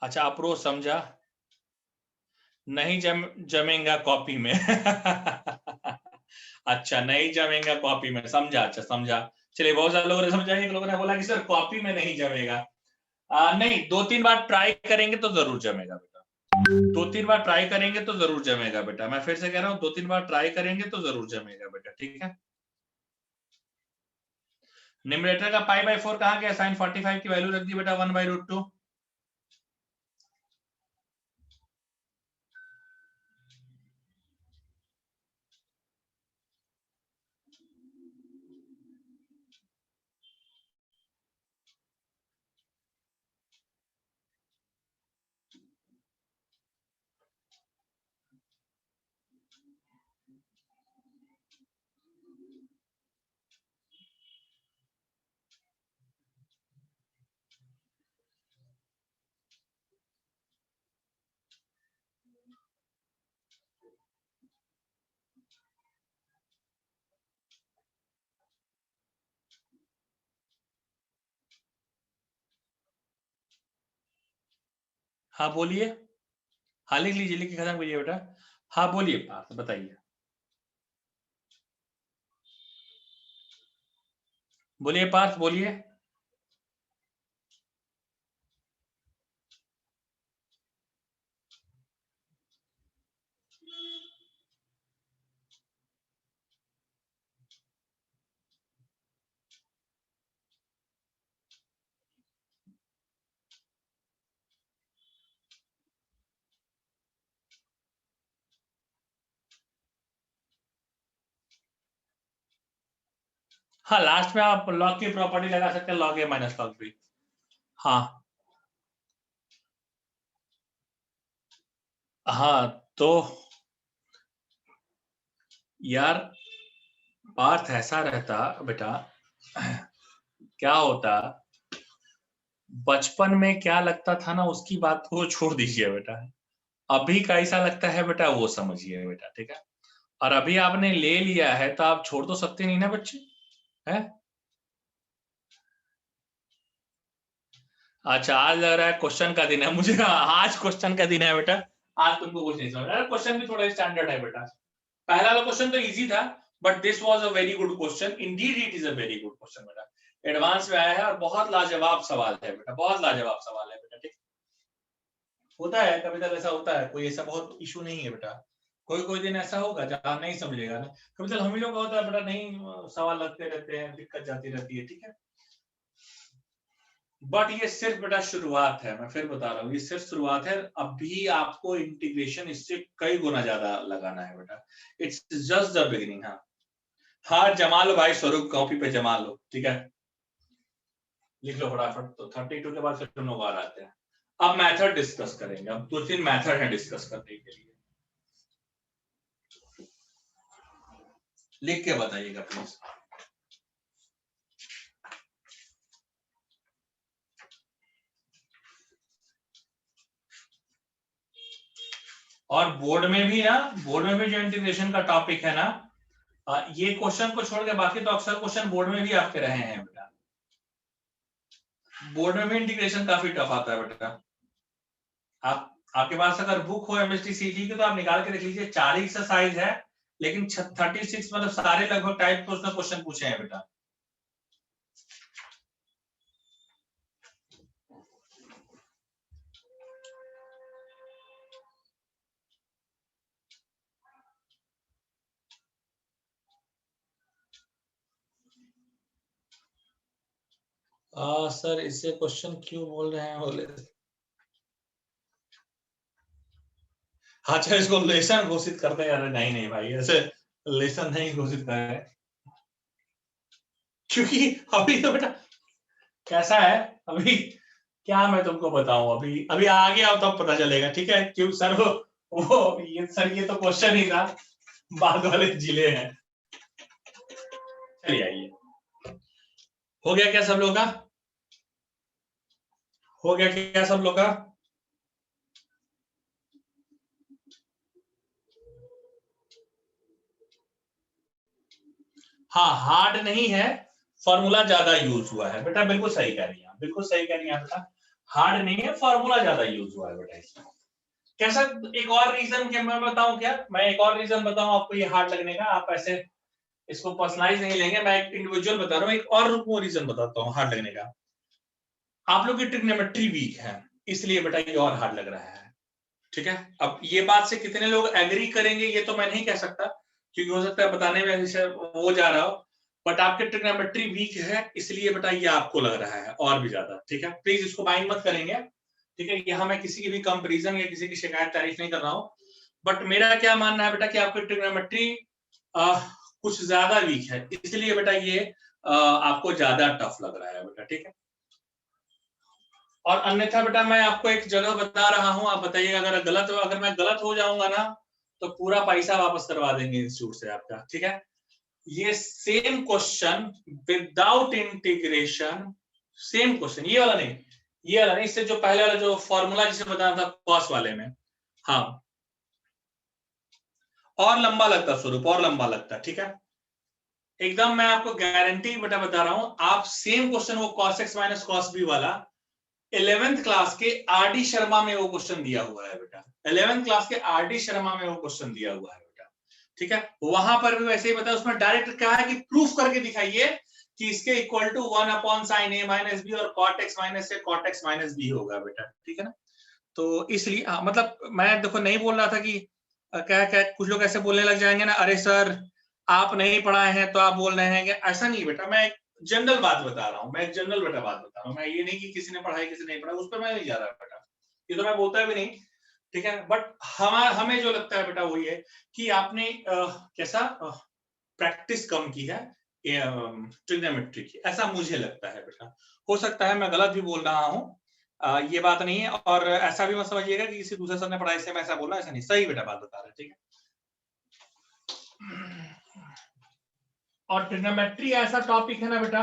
अच्छा अप्रोच समझा, नहीं जमेगा कॉपी में अच्छा नहीं जमेगा कॉपी में, समझा, अच्छा समझा। चलिए बहुत सारे लोगों ने समझा, एक लोगों ने बोला कि सर कॉपी में नहीं जमेगा। नहीं 2-3 बार ट्राई करेंगे तो जरूर जमेगा बेटा, 2-3 बार ट्राई करेंगे तो जरूर जमेगा बेटा, मैं फिर से कह रहा हूँ 2-3 बार ट्राई करेंगे तो जरूर जमेगा बेटा, ठीक है। न्यूमरेटर का π/4 कहाँ गया, sin 45 की वैल्यू रख दी बेटा 1/√2। हाँ बोलिए, हाँ लिख लीजिए, लिख के खत्म कीजिए बेटा। हाँ बोलिए पार्थ बताइए, बोलिए पार्थ बोलिए। हाँ लास्ट में आप लॉग की प्रॉपर्टी लगा सकते हैं, log a minus log b। हाँ हाँ तो यार पार्थ ऐसा रहता बेटा, क्या होता बचपन में क्या लगता था ना उसकी बात को छोड़ दीजिए बेटा, अभी कैसा लगता है बेटा वो समझिए बेटा, ठीक है। और अभी आपने ले लिया है तो आप छोड़ तो सकते नहीं ना बच्चे, है। अच्छा आज लग रहा है क्वेश्चन का दिन है मुझे, आज क्वेश्चन का दिन है बेटा, आज तुमको कुछ नहीं समझ रहा, क्वेश्चन भी थोड़ा स्टैंडर्ड है बेटा। पहला वाला क्वेश्चन तो इजी था but this was a very good question, Indeed it is a very good question बेटा, एडवांस में आया है और बहुत लाजवाब सवाल है बेटा, बहुत लाजवाब सवाल है बेटा, ठीक। होता है कभी कभी ऐसा होता है, कोई ऐसा बहुत इशू नहीं है बेटा, कोई कोई दिन ऐसा होगा जहाँ नहीं समझेगा ना, कभी कभी हम ही लोग का होता है बेटा, नहीं सवाल लगते रहते हैं, दिक्कत जाती रहती है, ठीक है। बट ये सिर्फ बेटा शुरुआत है, मैं फिर बता रहा हूँ ये सिर्फ शुरुआत है, अभी आपको इंटीग्रेशन इससे कई गुना ज्यादा लगाना है बेटा, इट्स जस्ट द बिगिनिंग। हाँ हाँ जमा लो भाई स्वरूप, कॉपी पे जमा लो, ठीक है लिख लो फटाफट, तो 32 के बाद फिर हम लोग आ आते हैं। अब मेथड डिस्कस करेंगे, अब 2-3 मेथड है डिस्कस करने के लिए, लिख के बताइएगा प्लीज। और बोर्ड में भी ना, बोर्ड में भी जो इंटीग्रेशन का टॉपिक है ना, ये क्वेश्चन को छोड़ के बाकी तो अक्सर क्वेश्चन बोर्ड में भी आपके रहे हैं बेटा, बोर्ड में भी इंटीग्रेशन काफी टफ आता है बेटा। आप आपके पास अगर बुक हो एमएसटी सीटी की तो आप निकाल के देख लीजिए, 4 ही एक्सरसाइज है लेकिन 36 मतलब सारे लगभग टाइप के उसने क्वेश्चन पूछे हैं बेटा। सर इससे क्वेश्चन क्यों बोल रहे हैं बोले, अच्छा इसको लेसन घोषित करते हैं, अरे नहीं नहीं भाई ऐसे लेसन नहीं घोषित कर, क्योंकि अभी तो बेटा कैसा है, अभी क्या मैं तुमको बताऊं, अभी अभी आगे आओ तब पता चलेगा, ठीक है। क्यों सर वो ये सर ये तो क्वेश्चन ही था, बाद वाले जिले हैं। चलिए आइए, हो गया क्या सब लोग का, हो गया क्या सब लोग का? हाँ हार्ड नहीं है, फॉर्मूला ज्यादा यूज हुआ है बेटा, बिल्कुल सही कह रही हैं, बिल्कुल सही कह रही हैं बेटा, हार्ड नहीं है, फॉर्मूला ज्यादा यूज हुआ है बेटा इसमें। कैसा, एक और रीजन क्या मैं बताऊं, क्या मैं एक और रीजन बताऊं आपको ये हार्ड लगने का, आप ऐसे इसको पर्सनलाइज नहीं लेंगे, मैं एक इंडिविजुअल बता रहा हूँ, एक और रीजन बताता हूँ हार्ड लगने का। आप लोग की ट्रिग्नोमेट्री वीक है, इसलिए बेटा ये और हार्ड लग रहा है, ठीक है। अब ये बात से कितने लोग एग्री करेंगे ये तो मैं नहीं कह सकता, क्योंकि हो सकता है बताने में वो जा रहा हो, बट आपके ट्रिग्नोमेट्री वीक है इसलिए बेटा ये आपको लग रहा है और भी ज्यादा, ठीक है। प्लीज इसको माइंड मत करेंगे, ठीक है। यहाँ मैं किसी की भी कंपैरिजन या किसी की शिकायत तारीफ नहीं कर रहा हूँ, बट मेरा क्या मानना है बेटा कि आपकी ट्रिग्नोमेट्री कुछ ज्यादा वीक है, इसलिए बेटा ये आपको ज्यादा टफ लग रहा है बेटा, ठीक है। और अन्यथा बेटा मैं आपको एक जगह बता रहा हूं, आप बताइएगा अगर मैं गलत हो जाऊंगा ना तो पूरा पैसा वापस करवा देंगे इंस्टीट्यूट से आपका, ठीक है। ये same question without integration, same question, ये वाला नहीं, ये वाला नहीं, इससे जो पहले वाला जो फॉर्मूला जिसे बताया था कॉस वाले में, हाँ और लंबा लगता स्वरूप, और लंबा लगता, ठीक है। एकदम मैं आपको गारंटी बेटा बता रहा हूं, आप सेम क्वेश्चन वो cos x minus cos b वाला 11th क्लास के आर डी शर्मा में वो क्वेश्चन दिया हुआ है बेटा, 11th क्लास के आर डी शर्मा में वो क्वेश्चन दिया हुआ है बेटा, ठीक है। वहां पर भी वैसे ही बताया, उसमें डायरेक्ट क्या है कि प्रूफ करके दिखाइए कि इसके equal to 1 upon sine A minus B और cot x माइनस से cot x माइनस बी होगा बेटा, ठीक है ना। तो इसलिए मतलब मैं देखो नहीं बोल रहा था कि क्या क्या कुछ लोग ऐसे बोलने लग जाएंगे ना, अरे सर आप नहीं पढ़ाए हैं तो आप बोल रहे हैं कि ऐसा नहीं बेटा, मैं एक जनरल बात बता रहा हूँ, मैं एक जनरल बेटा बात बता रहा हूँ, मैं ये नहीं कि किसी ने पढ़ाई किसी नहीं पढ़ा, उस पर मैं नहीं जा रहा बेटा, ये तो मैं बोलता भी नहीं, ठीक है। बट हमें जो लगता है बेटा वो ये कि आपने कैसा प्रैक्टिस कम की है ट्रिग्नोमेट्री की, ऐसा मुझे लगता है बेटा। हो सकता है मैं गलत भी बोल रहा हूँ, ये बात नहीं है, और ऐसा भी मत समझिएगा कि किसी दूसरे सर ने पढ़ाई से मैं ऐसा बोला, ऐसा नहीं, सही बेटा बात बता रहा है, ठीक है। और ट्रिग्नोमेट्री ऐसा टॉपिक है ना बेटा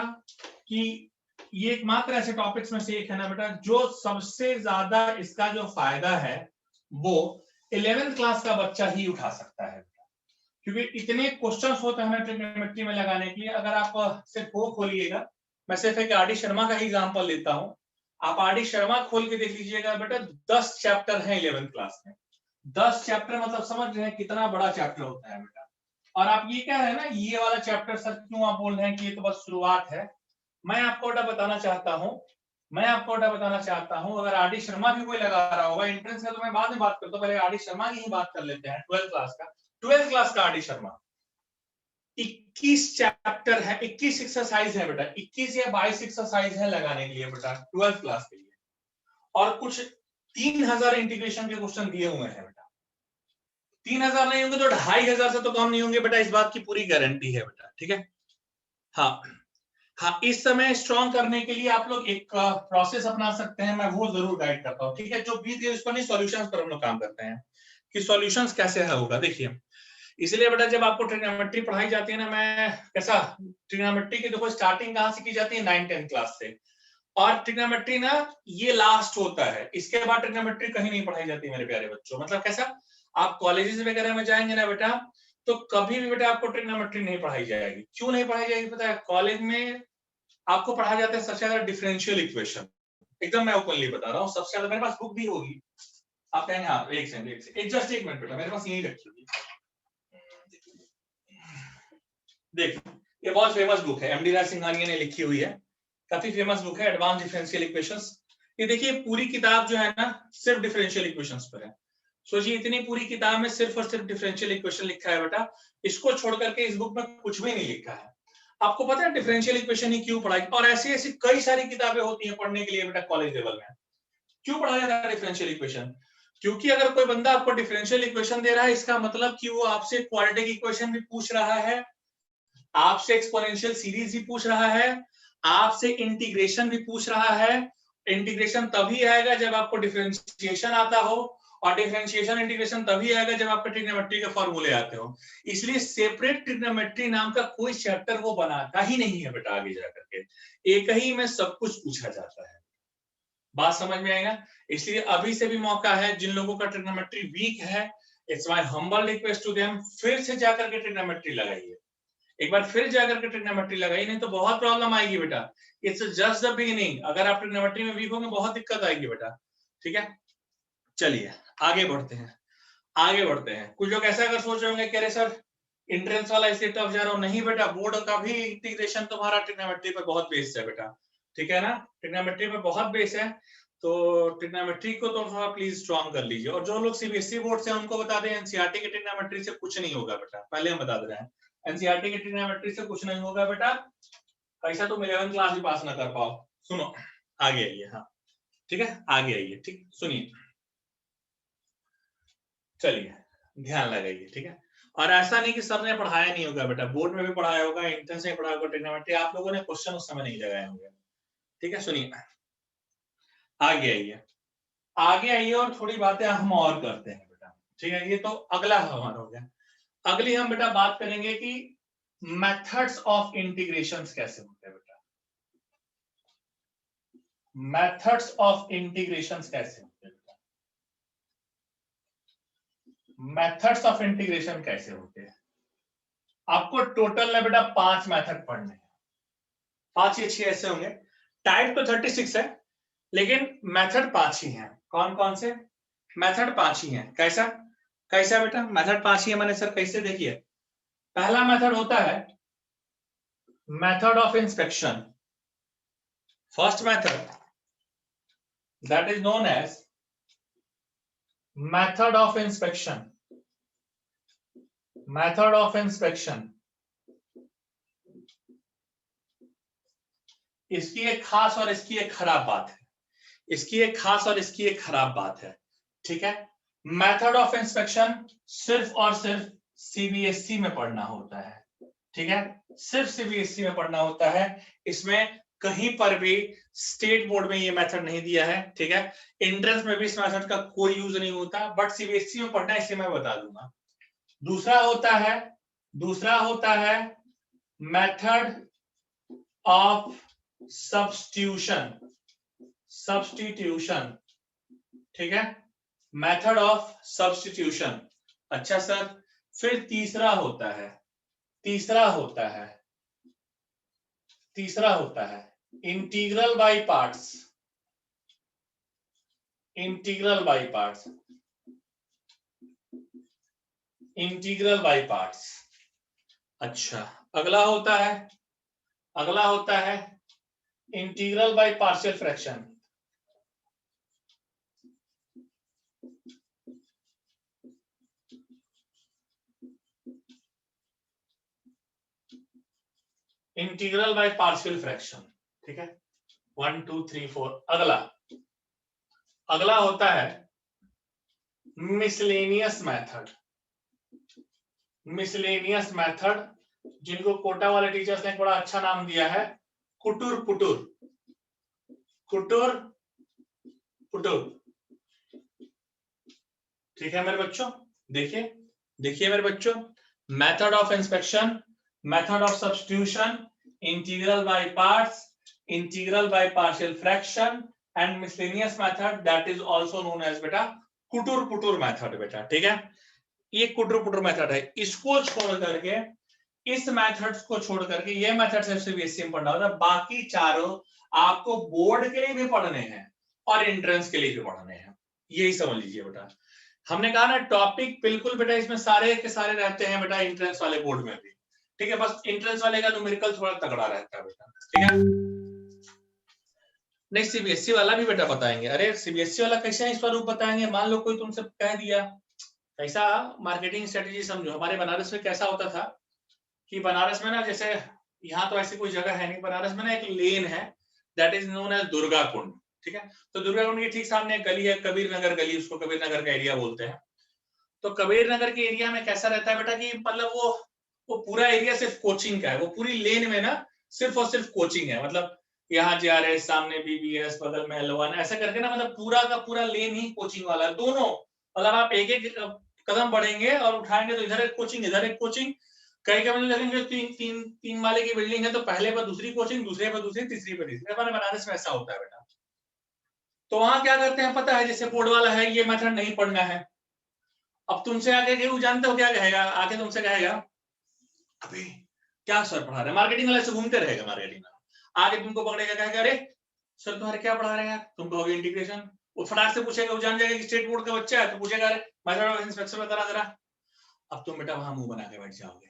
कि ये एकमात्र ऐसे टॉपिक्स में से एक है ना बेटा जो सबसे ज्यादा इसका जो फायदा है वो 11th क्लास का बच्चा ही उठा सकता है, क्योंकि इतने क्वेश्चंस होते हैं ट्रिग्नोमेट्री में लगाने के लिए। अगर आप सिर्फ वो खोलिएगा, मैं सिर्फ एक आर डी शर्मा का ही एग्जांपल लेता हूं, आप आर डी शर्मा खोल के देख लीजिएगा बेटा, 10 चैप्टर हैं 11th क्लास में, 10 चैप्टर मतलब समझ रहे हैं कितना बड़ा चैप्टर होता है बेटा। और आप ये कह रहे हैं ना ये वाला चैप्टर सर क्यों आप बोल रहे हैं कि ये तो बस शुरुआत है, मैं आपको बेटा बताना चाहता हूँ, मैं आपको बेटा बताना चाहता हूँ, अगर आर डी शर्मा भी कोई लगा रहा होगा एंट्रेंस का तो मैं बाद में बात करता हूँ, पहले आर डी शर्मा की ही बात कर लेते हैं, 12th क्लास का। 12th क्लास का आर डी शर्मा 21 चैप्टर है, 21 एक्सरसाइज है बेटा, 21 या 22 एक्सरसाइज है लगाने के लिए बेटा 12th क्लास के लिए, और कुछ 3000 इंटीग्रेशन के क्वेश्चन दिए हुए हैं बेटा। 3000 नहीं होंगे तो 2500 से तो कम नहीं होंगे बेटा, इस बात की पूरी गारंटी है बेटा, ठीक है। हाँ हाँ, इस समय स्ट्रॉन्ग करने के लिए आप लोग एक प्रोसेस अपना सकते हैं, मैं वो जरूर गाइड करता हूँ, ठीक है। जो बीत गए उस पर नहीं, सॉल्यूशंस पर हम लोग काम करते हैं कि सॉल्यूशंस कैसे है होगा, देखिए। इसलिए बेटा जब आपको ट्रिग्नोमेट्री पढ़ाई जाती है ना, मैं कैसा ट्रिग्नोमेट्री की देखो स्टार्टिंग कहाँ से की जाती है, 9th-10th क्लास से, और ट्रिग्नोमेट्री ना ये लास्ट होता है, इसके बाद ट्रिग्नोमेट्री कहीं नहीं पढ़ाई जाती मेरे प्यारे बच्चों। मतलब कैसा, आप कॉलेजेस वगैरह में जाएंगे ना बेटा तो कभी भी बेटा आपको ट्रिग्नोमेट्री नहीं पढ़ाई जाएगी। क्यों नहीं पढ़ाई जाएगी पता है, कॉलेज में आपको पढ़ा जाता है सबसे ज्यादा डिफरेंशियल इक्वेशन, एकदम मैं ओपनली बता रहा हूँ, सबसे ज्यादा, मेरे पास बुक भी होगी, आप कहेंगे हाँ एक सेकंड जस्ट एक मिनट बेटा, मेरे पास यही रखी होगी, देखिए ये बहुत फेमस बुक है, एमडी राज सिंघानिया ने लिखी हुई है, काफी फेमस बुक है, एडवांस डिफरेंशियल इक्वेशंस। ये देखिए पूरी किताब जो है ना सिर्फ डिफरेंशियल इक्वेशंस पर है, सोचिए इतनी पूरी किताब में सिर्फ और सिर्फ डिफरेंशियल इक्वेशन लिखा है बेटा, इसको छोड़ करके इस बुक में कुछ भी नहीं लिखा है। आपको पता है डिफरेंशियल इक्वेशन ही क्यों पढ़ाई, और ऐसी ऐसी कई सारी किताबें होती हैं पढ़ने के लिए बेटा कॉलेज लेवल में, क्यों पढ़ाया जाता है डिफरेंशियल इक्वेशन, क्योंकि अगर कोई बंदा आपको डिफरेंशियल इक्वेशन दे रहा है इसका मतलब कि वो आपसे क्वाड्रेटिक इक्वेशन भी पूछ रहा है, आपसे एक्सपोनेंशियल सीरीज भी पूछ रहा है, आपसे इंटीग्रेशन भी पूछ रहा है। इंटीग्रेशन तभी आएगा जब आपको डिफरेंशिएशन आता हो, और डिफरेंशिएशन इंटीग्रेशन तभी आएगा जब आपको ट्रिग्नोमेट्री के फॉर्मूले आते हो। इसलिए सेपरेट ट्रिग्नोमेट्री नाम का कोई चैप्टर वो बनाता ही नहीं है बेटा आगे जाकर के, एक ही में सब कुछ पूछा जाता है। बात समझ में आएगा? इसलिए अभी से भी मौका है, जिन लोगों का ट्रिग्नोमेट्री वीक है, it's my humble request to them, फिर से जाकर के ट्रिग्नोमेट्री लगाइए, एक बार फिर जाकर के ट्रिग्नोमेट्री लगाइए, नहीं तो बहुत प्रॉब्लम आएगी बेटा। इट्स जस्ट द बिगिनिंग, अगर आप ट्रिग्नोमेट्री में वीक होंगे बहुत दिक्कत आएगी बेटा, ठीक है। चलिए आगे बढ़ते हैं, आगे बढ़ते हैं। कुछ लोग ऐसा अगर सोच रहे होंगे, कह रहे सर एंट्रेंस वाला इसलिए टफ जा रहा हूं, नहीं बेटा, बोर्ड का भी इंटीग्रेशन तुम्हारा ट्रिग्नोमेट्री पर बहुत बेस्ड है बेटा, ठीक है ना, ट्रिग्नोमेट्री पर बहुत बेस है, तो ट्रिग्नोमेट्री को तो थोड़ा प्लीज स्ट्रॉन्ग कर लीजिए। और जो लोग सीबीएसई बोर्ड से, उनको बता दें एनसीईआरटी के ट्रिग्नोमेट्री से कुछ नहीं होगा बेटा, पहले हम बता दे रहे हैं, एनसीईआरटी की ट्रिग्नोमेट्री से कुछ नहीं होगा बेटा, ऐसा तुम 11th क्लास भी पास ना कर पाओ। सुनो आगे आइए, हाँ ठीक है, आगे आइए, ठीक, सुनिए, चलिए ध्यान लगाइए, ठीक है। और ऐसा नहीं कि सर ने पढ़ाया नहीं होगा बेटा, बोर्ड में भी पढ़ाया होगा, एंट्रेंस में पढ़ाया होगा ट्रिग्नोमेट्री, आप लोगों ने क्वेश्चन उस समय नहीं लगाए होंगे, ठीक है। सुनिए आगे आइए, आगे आइए, और थोड़ी बातें हम और करते हैं बेटा, ठीक है। ये तो अगला हमारा हो गया। अगली हम बेटा बात करेंगे कि मेथड्स ऑफ इंटीग्रेशन कैसे होते हैं बेटा, मेथड्स ऑफ इंटीग्रेशन कैसे होते हैं बेटा, मेथड्स ऑफ इंटीग्रेशन कैसे होते हैं। आपको टोटल में बेटा 5 मेथड पढ़ने हैं, 5 या 6 ऐसे होंगे, टाइप तो 36 है, लेकिन मेथड 5 ही हैं। कौन कौन से मेथड? 5 ही हैं। कैसा कैसा बेटा मेथड 5 ही है, मैंने सर कैसे, देखिए पहला मेथड होता है method of inspection, first method that is known as method of inspection, method of inspection. इसकी एक खास और इसकी एक खराब बात है, इसकी एक खास और इसकी एक खराब बात है, ठीक है। मेथड ऑफ इंस्पेक्शन सिर्फ और सिर्फ सीबीएसई में पढ़ना होता है, ठीक है, सिर्फ सीबीएसई में पढ़ना होता है, इसमें कहीं पर भी स्टेट बोर्ड में ये मेथड नहीं दिया है, ठीक है। एंट्रेंस में भी इस मेथड का कोई यूज नहीं होता, बट सीबीएसई में पढ़ना है, इसे मैं बता दूंगा। दूसरा होता है मेथड ऑफ सब्स्टिट्यूशन, सब्स्टिट्यूशन, ठीक है, मेथड ऑफ सब्स्टिट्यूशन। अच्छा सर, फिर तीसरा होता है integral by parts, integral by parts, integral by parts. अच्छा, अगला होता है integral by partial fraction, integral by partial fraction, ठीक है। 1 2 3 4। अगला होता है मिसलेनियस मेथड, मिसलेनियस मेथड, जिनको कोटा वाले टीचर्स ने बड़ा अच्छा नाम दिया है, कुटुर पुटुर, कुटुर पुटुर, ठीक है मेरे बच्चों। देखिए मेरे बच्चों, method of inspection, method of substitution, integral by parts, integral by partial fraction and miscellaneous method, that is also known as बेटा कुटुर पुटुर मेथड बेटा, ठीक है। ये कुटुर पुटुर मेथड है, इसको छोड़ करके, इस मेथड्स को छोड़ करके, ये मेथड सिर्फ सीबीएसई में पढ़ना होता है, बाकी चारों आपको बोर्ड के लिए भी पढ़ने हैं और एंट्रेंस के लिए भी पढ़ने हैं, यही समझ लीजिए बेटा। हमने कहा ना टॉपिक बिल्कुल बेटा इसमें सारे के सारे रहते हैं बेटा, एंट्रेंस वाले बोर्ड में भी, ठीक है, बस एंट्रेंस वाले का न्यूमेरिकल थोड़ा तगड़ा रहता है बेटा, ठीक है। नहीं सीबीएसई वाला भी बेटा बताएंगे, अरे सीबीएसई वाला कैसे है स्वरूप बताएंगे, मान लो कोई तुमसे कह दिया, कैसा मार्केटिंग स्ट्रेटेजी समझो, हमारे बनारस में कैसा होता था कि बनारस में ना, जैसे यहाँ तो ऐसी कोई जगह है नहीं, बनारस में ना एक लेन है that is known as Durga Kund, ठीक है। तो दुर्गा कुंड के ठीक सामने एक गली है, कबीर नगर गली, उसको कबीर नगर का एरिया बोलते हैं। तो कबीर नगर के एरिया में कैसा रहता है बेटा कि मतलब वो वो पूरा एरिया सिर्फ कोचिंग का है, वो पूरी लेन में ना सिर्फ और सिर्फ कोचिंग है, मतलब यहाँ JRS, सामने BBS, बगल में L1, ऐसा करके ना, मतलब पूरा का पूरा लेन ही कोचिंग वाला है दोनों। मतलब आप एक एक कदम बढ़ेंगे और उठाएंगे तो इधर एक कोचिंग, इधर एक कोचिंग, कई कमरे लगेंगे, तीन माले की बिल्डिंग है तो पहले पर दूसरी कोचिंग, दूसरे पर दूसरी, तीसरी पर तीसरी। हमारे बनारस में ऐसा होता है बेटा। तो वहां क्या करते हैं पता है, जैसे बोर्ड वाला है, ये मेथड नहीं पढ़ना है, अब तुमसे आके केहू जानते हो क्या कहेगा, आके तुमसे कहेगा अभी क्या सर पढ़ा रहे, मार्केटिंग वाले से घूमते रहेगा, मार्केटिंग वाला आगे तुमको पकड़ेगा, कहेगा अरे सर तुम्हारे क्या पढ़ा रहे हैं, तुम कहोगे इंटीग्रेशन, वो फटाक से पूछेगा, वो जान जाएगा कि स्टेट बोर्ड का बच्चा है, तो पूछेगा अरे मेथड ऑफ इंस्पेक्शन बता जरा। अब तुम बेटा वहां मुंह बना के बैठ जाओगे,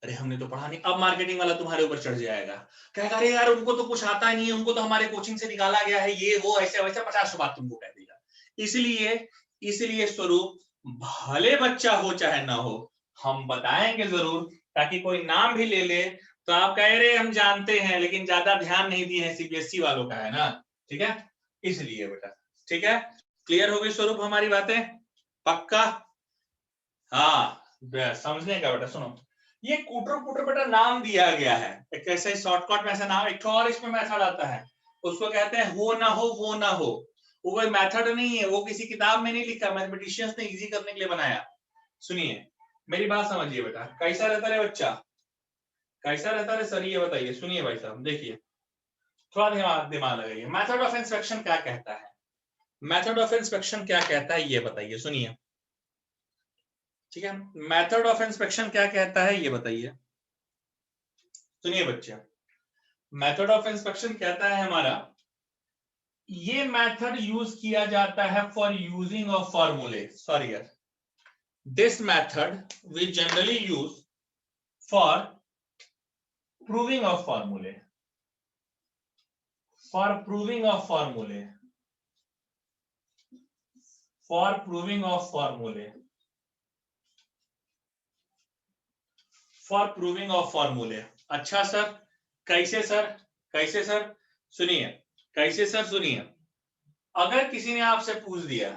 अरे हमने तो पढ़ा नहीं। अब मार्केटिंग वाला तुम्हारे ऊपर चढ़ जाएगा, कहेगा अरे यार उनको तो कुछ आता नहीं है, उनको तो हमारे कोचिंग से निकाला गया है, ये वो ऐसे वैसे 50 बात तुमको कह देगा। इसलिए स्वरूप भले बच्चा हो चाहे ना हो, हम बताएंगे जरूर, ताकि कोई नाम भी ले ले तो आप कह रहे हम जानते हैं लेकिन ज्यादा ध्यान नहीं दिए हैं, CBSE वालों का है ना, ठीक है, इसलिए बेटा, ठीक है। क्लियर हो गई स्वरूप हमारी बातें, पक्का? हाँ समझने का बेटा, सुनो, ये कूटर बेटा नाम दिया गया है, एक ऐसे शॉर्टकट में ऐसा नाम, एक और इसमें मेथड आता है, उसको कहते हैं हो ना हो, वो ना हो। वो कोई मेथड नहीं है, वो किसी किताब में नहीं लिखा, मैथमेटिशियंस ने इजी करने के लिए बनाया। सुनिए मेरी बात समझिए बेटा, कैसा रहता है बच्चा, कैसा रहता है सर, ये बताइए, सुनिए भाई साहब, देखिए थोड़ा दिमाग लगाइए। मेथड ऑफ इंस्पेक्शन क्या कहता है, मेथड ऑफ इंस्पेक्शन क्या कहता है ये बताइए, सुनिए, ठीक है। मेथड ऑफ इंस्पेक्शन क्या कहता है ये बताइए, सुनिए बच्चे, मेथड ऑफ इंस्पेक्शन कहता है हमारा, ये मेथड यूज किया जाता है फॉर यूजिंग ऑफ फॉर्मूले, सॉरी यार, this method we generally use for proving of फॉर्मूले, फॉर प्रूविंग ऑफ फॉर्मूले, फॉर प्रूविंग ऑफ फॉर्मूले, फॉर प्रूविंग ऑफ फॉर्मूले। अच्छा सर, कैसे सर, कैसे सर, सुनिए, कैसे सर, सुनिए, अगर किसी ने आपसे पूछ दिया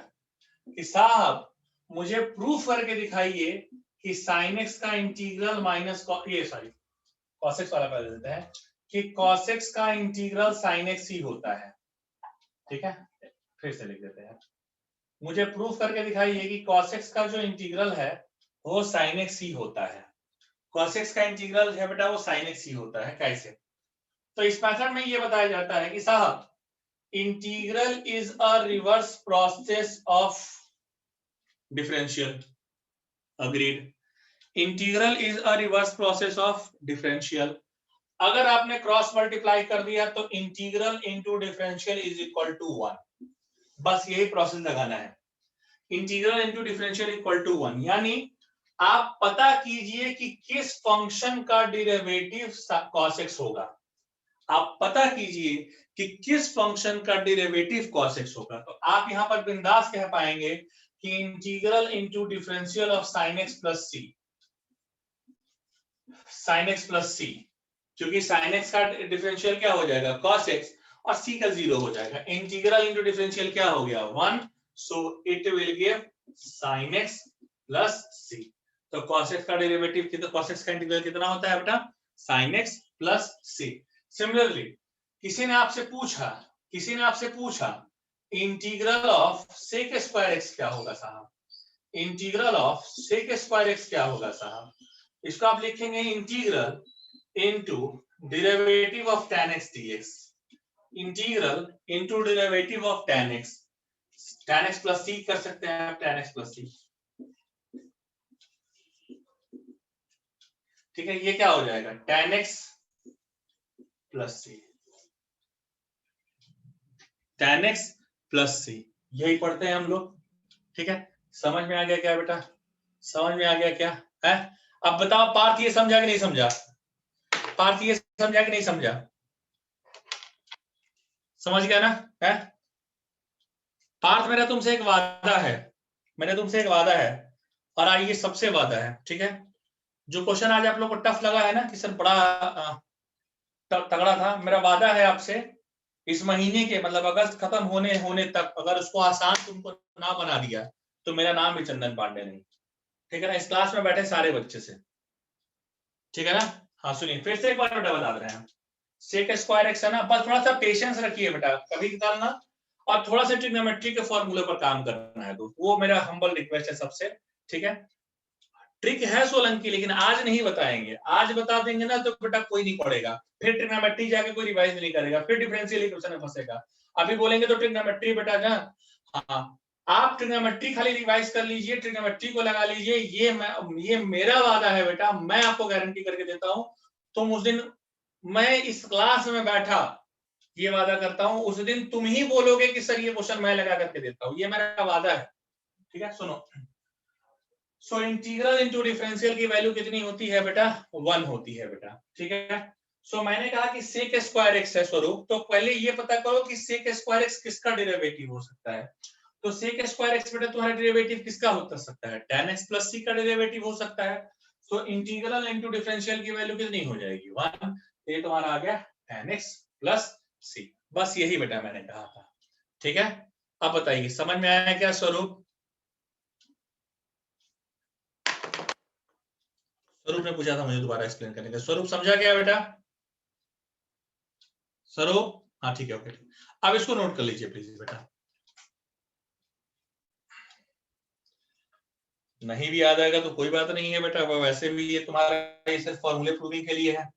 कि साहब मुझे प्रूफ करके दिखाइए कि sin x का इंटीग्रल माइनस ये सॉरी cos x वाला कर देते हैं, कि cos x का इंटीग्रल sin x ही होता है, ठीक है, फिर से लिख देते हैं, मुझे प्रूफ करके दिखाइए कि cos x का जो इंटीग्रल है वो sin x ही होता है, cos x का इंटीग्रल है बेटा वो sin x ही होता है। कैसे? तो इस मेथड में ये बताया जाता है कि साहब integral is a reverse process of differential, agreed, integral is a reverse process of differential. अगर आपने क्रॉस मल्टीप्लाई कर दिया तो integral into differential is equal to 1, बस यही प्रोसेस लगाना है, integral into differential equal to 1, यानी आप पता कीजिए कि किस फंक्शन का डेरिवेटिव cos x होगा, आप पता कीजिए कि किस फंक्शन का डेरिवेटिव cos x होगा, तो आप यहां पर बिंदास कह पाएंगे कि integral into differential of sin x plus c, sin x plus c, क्योंकि sin x का डिफरेंशियल क्या हो जाएगा cos x और c का 0 हो जाएगा, इंटीग्रल इनटू डिफरेंशियल क्या हो गया 1, so it will give sin x plus c। तो cos x का डेरिवेटिव कितना, cos x का इंटीग्रल कितना होता है बेटा sin x plus c। Similarly किसी ने आपसे पूछा integral of sec square x क्या होगा साहब, integral of sec square x क्या होगा साहब, इसको आप लिखेंगे integral into derivative of tan x dx, integral into derivative of tan x plus c कर सकते हैं आप, tan x प्लस c, ठीक है, ये क्या हो जाएगा tan x plus c, tan x plus c, यही पढ़ते हैं हम लोग, ठीक है। समझ में आ गया क्या बेटा, समझ में आ गया क्या है? अब बताओ पार्थ ये समझा कि नहीं समझा, पार्थ ये समझा कि नहीं समझा, समझ गया ना है? पार्थ मेरा तुमसे एक वादा है, मैंने तुमसे एक वादा है, और आइए सबसे वादा है, ठीक है, जो क्वेश्चन आज आप लोग को टफ लगा है ना कि सर बड़ा तगड़ा था, मेरा वादा है आपसे, इस महीने के मतलब अगस्त खत्म होने तक अगर उसको आसान तुमको ना बना दिया तो मेरा नाम भी चंदन पांडे नहीं, ठीक है ना, इस क्लास में बैठे सारे बच्चे से, ठीक है ना। हाँ सुनिए फिर से एक बार बेटा बता रहे हैं, सेक स्क्वायर एक्स है ना, बस थोड़ा सा पेशेंस रखिए बेटा, कभी निकालना और थोड़ा सा ट्रिग्नोमेट्री के फॉर्मूले पर काम करना है, तो वो मेरा हम्बल रिक्वेस्ट है सबसे। ठीक है, ट्रिक है सोलंकी लेकिन आज नहीं बताएंगे, आज बता देंगे ना तो बेटा कोई नहीं पढ़ेगा, फिर ट्रिग्नोमेट्री जाके कोई रिवाइज नहीं करेगा, फिर डिफरेंशियल इक्वेशन में फंसेगा। अभी बोलेंगे तो ट्रिग्नोमेट्री बेटा ना, हाँ आप ट्रिग्नोमेट्री खाली रिवाइज कर लीजिए, ट्रिग्नोमेट्री को लगा लीजिए, ये मेरा वादा है बेटा, मैं आपको गारंटी करके देता हूं, तुम उस दिन, मैं इस क्लास में बैठा ये वादा करता हूं, उस दिन तुम ही बोलोगे कि सर ये क्वेश्चन मैं लगा करके देता हूं, ये मेरा वादा है। ठीक है सुनो, सो इंटीग्रल इनटू डिफरेंशियल की वैल्यू कितनी होती है बेटा, 1 होती है बेटा। ठीक है, सो मैंने कहा कि सेक स्क्वायर एक्स है स्वरूप, तो पहले ये पता करो कि सेक स्क्वायर एक्स किसका डेरिवेटिव हो सकता है। तो सेक स्क्वायर एक्स बेटा तुम्हारा डेरिवेटिव किसका हो सकता है, tan x प्लस सी का डेरिवेटिव हो सकता है। तो इंटीग्रल इनटू डिफरेंशियल की वैल्यू कितनी हो जाएगी, 1, ये तुम्हारा आ गया tan x प्लस सी, बस यही बेटा मैंने कहा था। ठीक है, अब बताइए समझ में आया क्या स्वरूप, स्वरूप ने पूछा था मुझे दोबारा एक्सप्लेन करने का, स्वरूप समझा गया बेटा, स्वरूप, हाँ ठीक है ओके, अब इसको नोट कर लीजिए प्लीज बेटा, नहीं भी याद आएगा तो कोई बात नहीं है बेटा, वैसे भी ये तुम्हारा सिर्फ फॉर्मूले प्रूविंग के लिए है,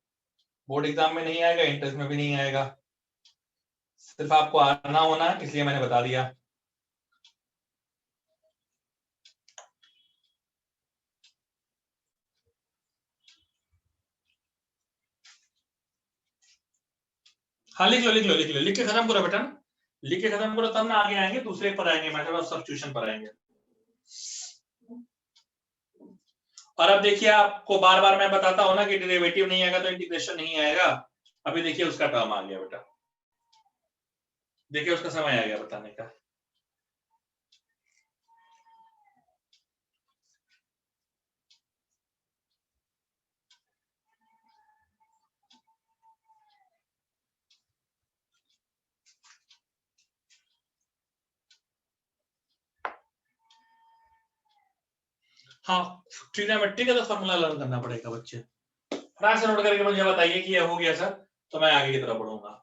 बोर्ड एग्जाम में नहीं आएगा, इंट्रेंस में भी नहीं आएगा, सिर्फ आपको आना होना इसलिए मैंने बता दिया। हाँ लिख लो लिख लो लिख लो, लिख के खत्म करो बेटा, लिख के खत्म करो तब ना आगे आएंगे, दूसरे पर आएंगे, मेथड ऑफ सब्स्टिट्यूशन पर आएंगे। और अब देखिए आपको बार बार मैं बताता हूं ना कि डेरिवेटिव नहीं आएगा तो इंटीग्रेशन नहीं आएगा, अभी देखिए उसका टर्म आ गया बेटा, देखिए उसका समय आ गया बताने का। हाँ ट्रिग्नोमेट्री का तो फॉर्मूला लर्न करना पड़ेगा बच्चे, फटाक से नोट करके मुझे बताइए कि ये हो गया सर, तो मैं आगे की तरफ बढ़ूंगा।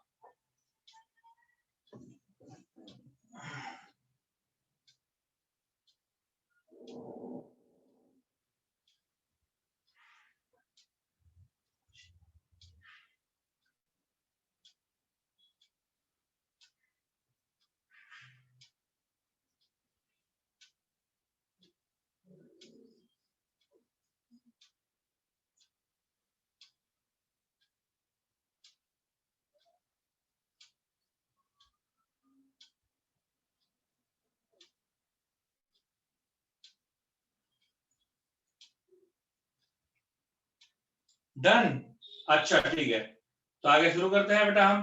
डन, अच्छा ठीक है, तो आगे शुरू करते हैं बेटा हम।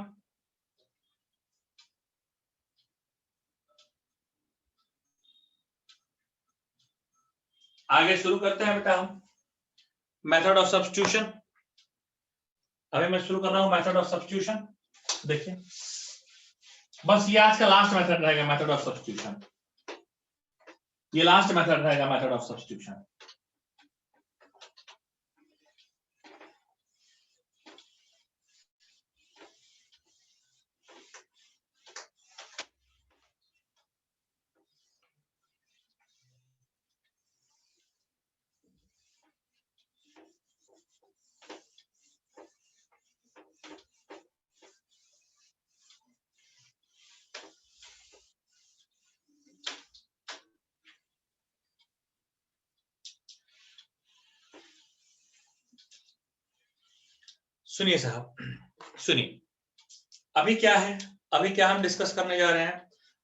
आगे शुरू करते हैं बेटा हम मेथड ऑफ सब्स्टिट्यूशन, अभी मैं शुरू कर रहा हूं मेथड ऑफ सब्स्टिट्यूशन। देखिए बस ये आज का लास्ट मेथड रहेगा मेथड ऑफ सब्स्टिट्यूशन, ये लास्ट मेथड रहेगा मेथड ऑफ सब्स्टिट्यूशन। सुनिए साहब, सुनिए अभी क्या है, अभी क्या हम डिस्कस करने जा रहे हैं,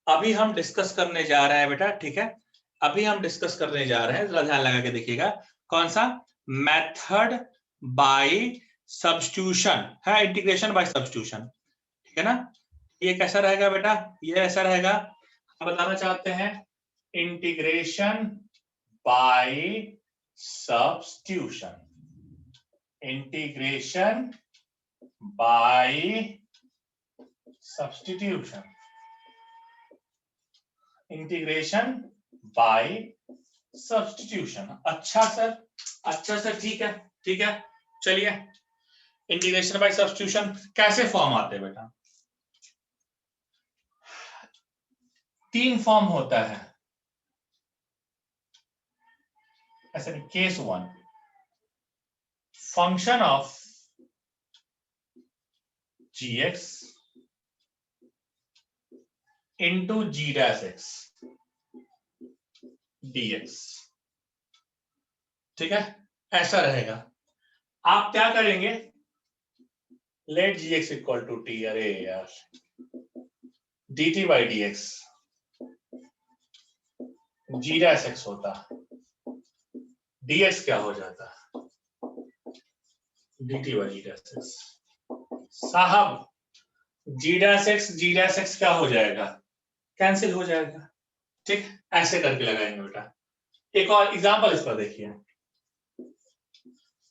अभी हम डिस्कस करने जा रहे हैं बेटा, ठीक है, अभी हम डिस्कस करने जा रहे हैं, जरा ध्यान लगा के देखिएगा, कौन सा, मेथड बाय सब्स्टिट्यूशन है, इंटीग्रेशन बाय सब्स्टिट्यूशन, ठीक है ना। ये कैसा रहेगा बेटा, ये ऐसा रहेगा, हम बताना चाहते हैं integration by substitution, integration by substitution, integration by substitution. अच्छा सर ठीक है ठीक है, चलिए इंटीग्रेशन बाय सब्स्टिट्यूशन कैसे फॉर्म आते हैं बेटा? 3 फॉर्म होता है ऐसे। Case 1, function of gx into g dash x dx, ठीक है, ऐसा रहेगा। आप क्या करेंगे, let gx equal to t, अरे यार dt by dx g dash x होता, dx क्या हो जाता, dt by d dash x। साहब g डैश x क्या हो जाएगा, कैंसिल हो जाएगा, ठीक, ऐसे करके लगाएंगे बेटा। एक और एग्जांपल इस पर देखिए,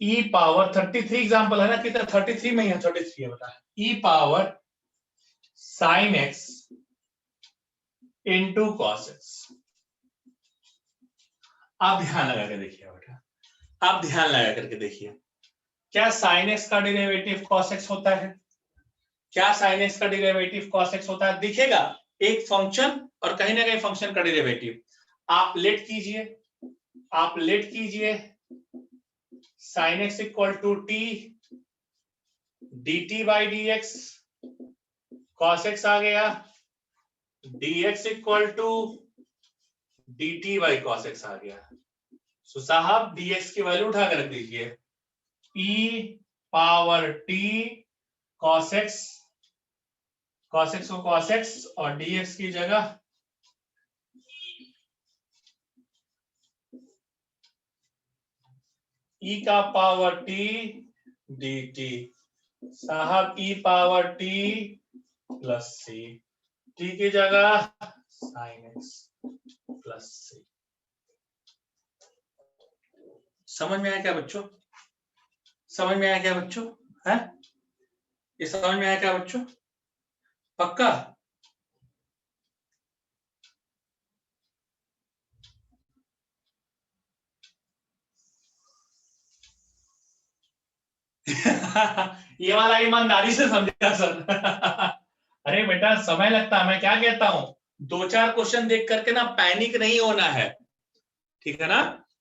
e पावर 33 एग्जांपल है ना, कितना 33 में ही है, 33 है बेटा, e power sin x into cos x। आप ध्यान लगा के देखिए बेटा, आप ध्यान लगा करके देखिए, क्या sin x का डेरिवेटिव cos x होता है, क्या sin x का डेरिवेटिव cos x होता है, दिखेगा एक फंक्शन और कहीं ना कहीं फंक्शन का डेरिवेटिव। आप लेट कीजिए, आप लेट कीजिए, sin x equal to t dt by dx, cos x आ गया, dx equal to dt by cos x आ गया। सो साहब dx की वैल्यू उठा कर रख दीजिए, e power t cos x को cos x और dx की जगह e का पावर t dt, साहब e power t plus c, t की जगह sin x प्लस c। समझ में आया क्या बच्चों, समझ में आया क्या बच्चों, है ये समझ में आया क्या बच्चों, पक्का? ये वाला ईमानदारी से समझा सर। अरे बेटा समय लगता है, मैं क्या कहता हूं, 2-4 क्वेश्चन देख करके ना पैनिक नहीं होना है, ठीक है ना,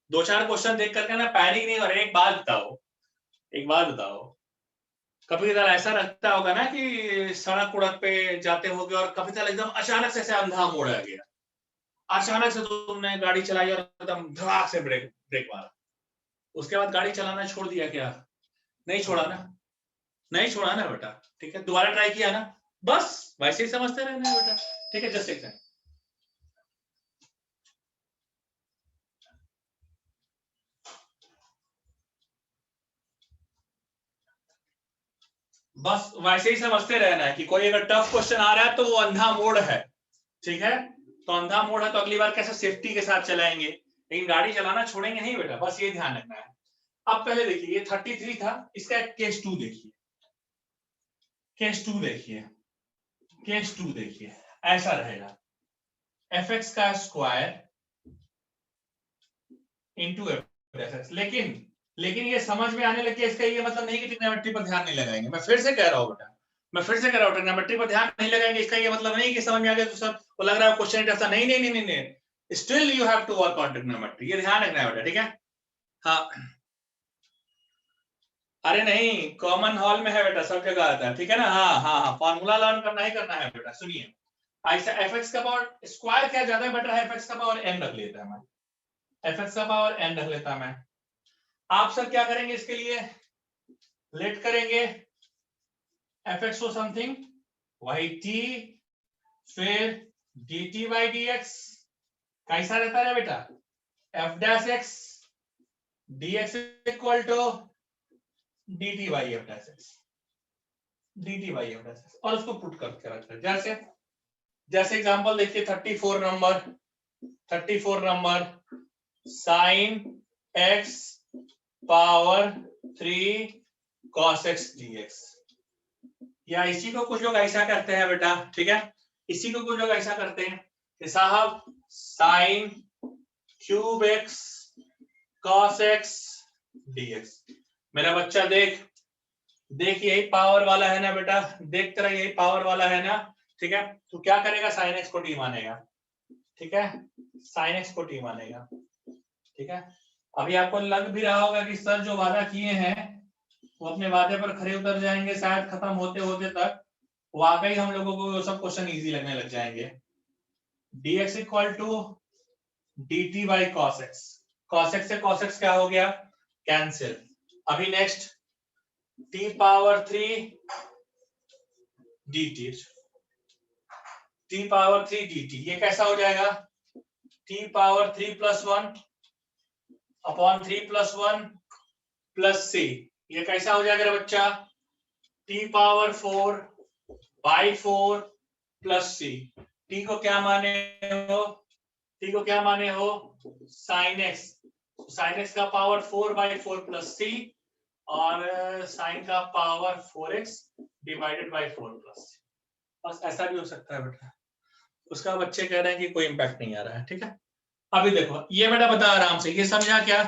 2-4 क्वेश्चन देख करके ना पैनिक नहीं हो रहा। एक बात बताओ, एक बात बताओ, कभी कभार ऐसा लगता होगा ना कि सड़क उड़क पे जाते होगे और कभी कभार एकदम अचानक से ऐसे अंधा मोड़ आ गया, अचानक से तुमने गाड़ी चलाई और एकदम धड़ाक से ब्रेक ब्रेक मारा, उसके बाद गाड़ी चलाना छोड़ दिया क्या, नहीं छोड़ा ना, नहीं छोड़ा ना बेटा, ठीक है, दोबारा ट्राई किया ना, बस वैसे ही समझते रहना है बेटा, ठीक है, जस्ट एक सेकंड। बस वैसे ही समझते रहना है कि कोई अगर टफ क्वेश्चन आ रहा है तो वो अंधा मोड़ है, ठीक है, तो अंधा मोड़ है तो अगली बार कैसे सेफ्टी के साथ चलाएंगे, लेकिन गाड़ी चलाना छोड़ेंगे नहीं बेटा, बस ये ध्यान रखना है। अब पहले देखिए ये 33 था, इसका केस 2 देखिए, केस 2 देखिए, केस 2 देखिए, ऐसा रहेगा fx का स्क्वायर इंटू एफ, लेकिन ये समझ में आने लगे, इसका ये मतलब नहीं कि ट्रिग्नोमेट्री पर ध्यान नहीं लगाएंगे, मैं फिर से कह रहा हूं बेटा, मैं फिर से कह रहा हूं ट्रिग्नोमेट्री पर ध्यान नहीं लगाएंगे, इसका ये मतलब नहीं कि समझ में आ गया तो सब वो लग रहा है क्वेश्चन ऐसा, नहीं नहीं नहीं नहीं, still you have to work on trigonometry, ये ध्यान रखना है बेटा, ठीक है। हाँ अरे नहीं, कॉमन हॉल में है बेटा, सब जगह आता है, ठीक है ना, हाँ हाँ हाँ, फॉर्मूला लर्न करना ही करना है बेटा। सुनिए ऐसा fx का पावर स्क्वायर क्या ज्यादा बेटर है, fx का पावर n रख लेता है मैं, fx का पावर n रख लेता मैं। आप सर क्या करेंगे इसके लिए, लेट करेंगे fx को समथिंग वही t, फिर dt बाई dx कैसा रहता है बेटा, f dash x dx equal to dt by f dash x, dt by f dash x, और उसको पुट करके रखते हैं, जैसे जैसे एग्जांपल देखिए 34 number, 34 number sin x power 3 cos x dx, या इसी को कुछ लोग ऐसा करते हैं बेटा, ठीक है, इसी को कुछ लोग ऐसा करते हैं कि साहब sin cube x cos x dx, मेरा बच्चा देख देख यही पावर वाला है ना बेटा, देख तेरा यही पावर वाला है ना, ठीक है। तो क्या करेगा, साइन एक्स को टी मानेगा, ठीक है, साइन एक्स को टी मानेगा, ठीक है। अभी आपको लग भी रहा होगा कि सर जो वादा किए हैं वो अपने वादे पर खरे उतर जाएंगे शायद खत्म होते होते तक, वाकई हम लोगों को सब क्वेश्चन इजी लगने लग जाएंगे। dx equal to dt by cos x, cos x से cos x क्या हो गया, कैंसिल। अभी next t power 3 dt, t power 3 dt, ये कैसा हो जाएगा, t power 3 plus 1 upon 3 plus 1 plus c, ये कैसा हो जाएगा बच्चा, t power 4 by 4 plus c। t को क्या माने हो, t को क्या माने हो, साइन एक्स, साइन एक्स का पावर 4 बाई 4 प्लस c और साइन का power 4x divided by 4 plus c। बस ऐसा भी हो सकता है बेटा, उसका बच्चे कह रहे हैं कि कोई इंपैक्ट नहीं आ रहा है, ठीक है। अभी देखो ये बेटा बता आराम से, ये समझा क्या,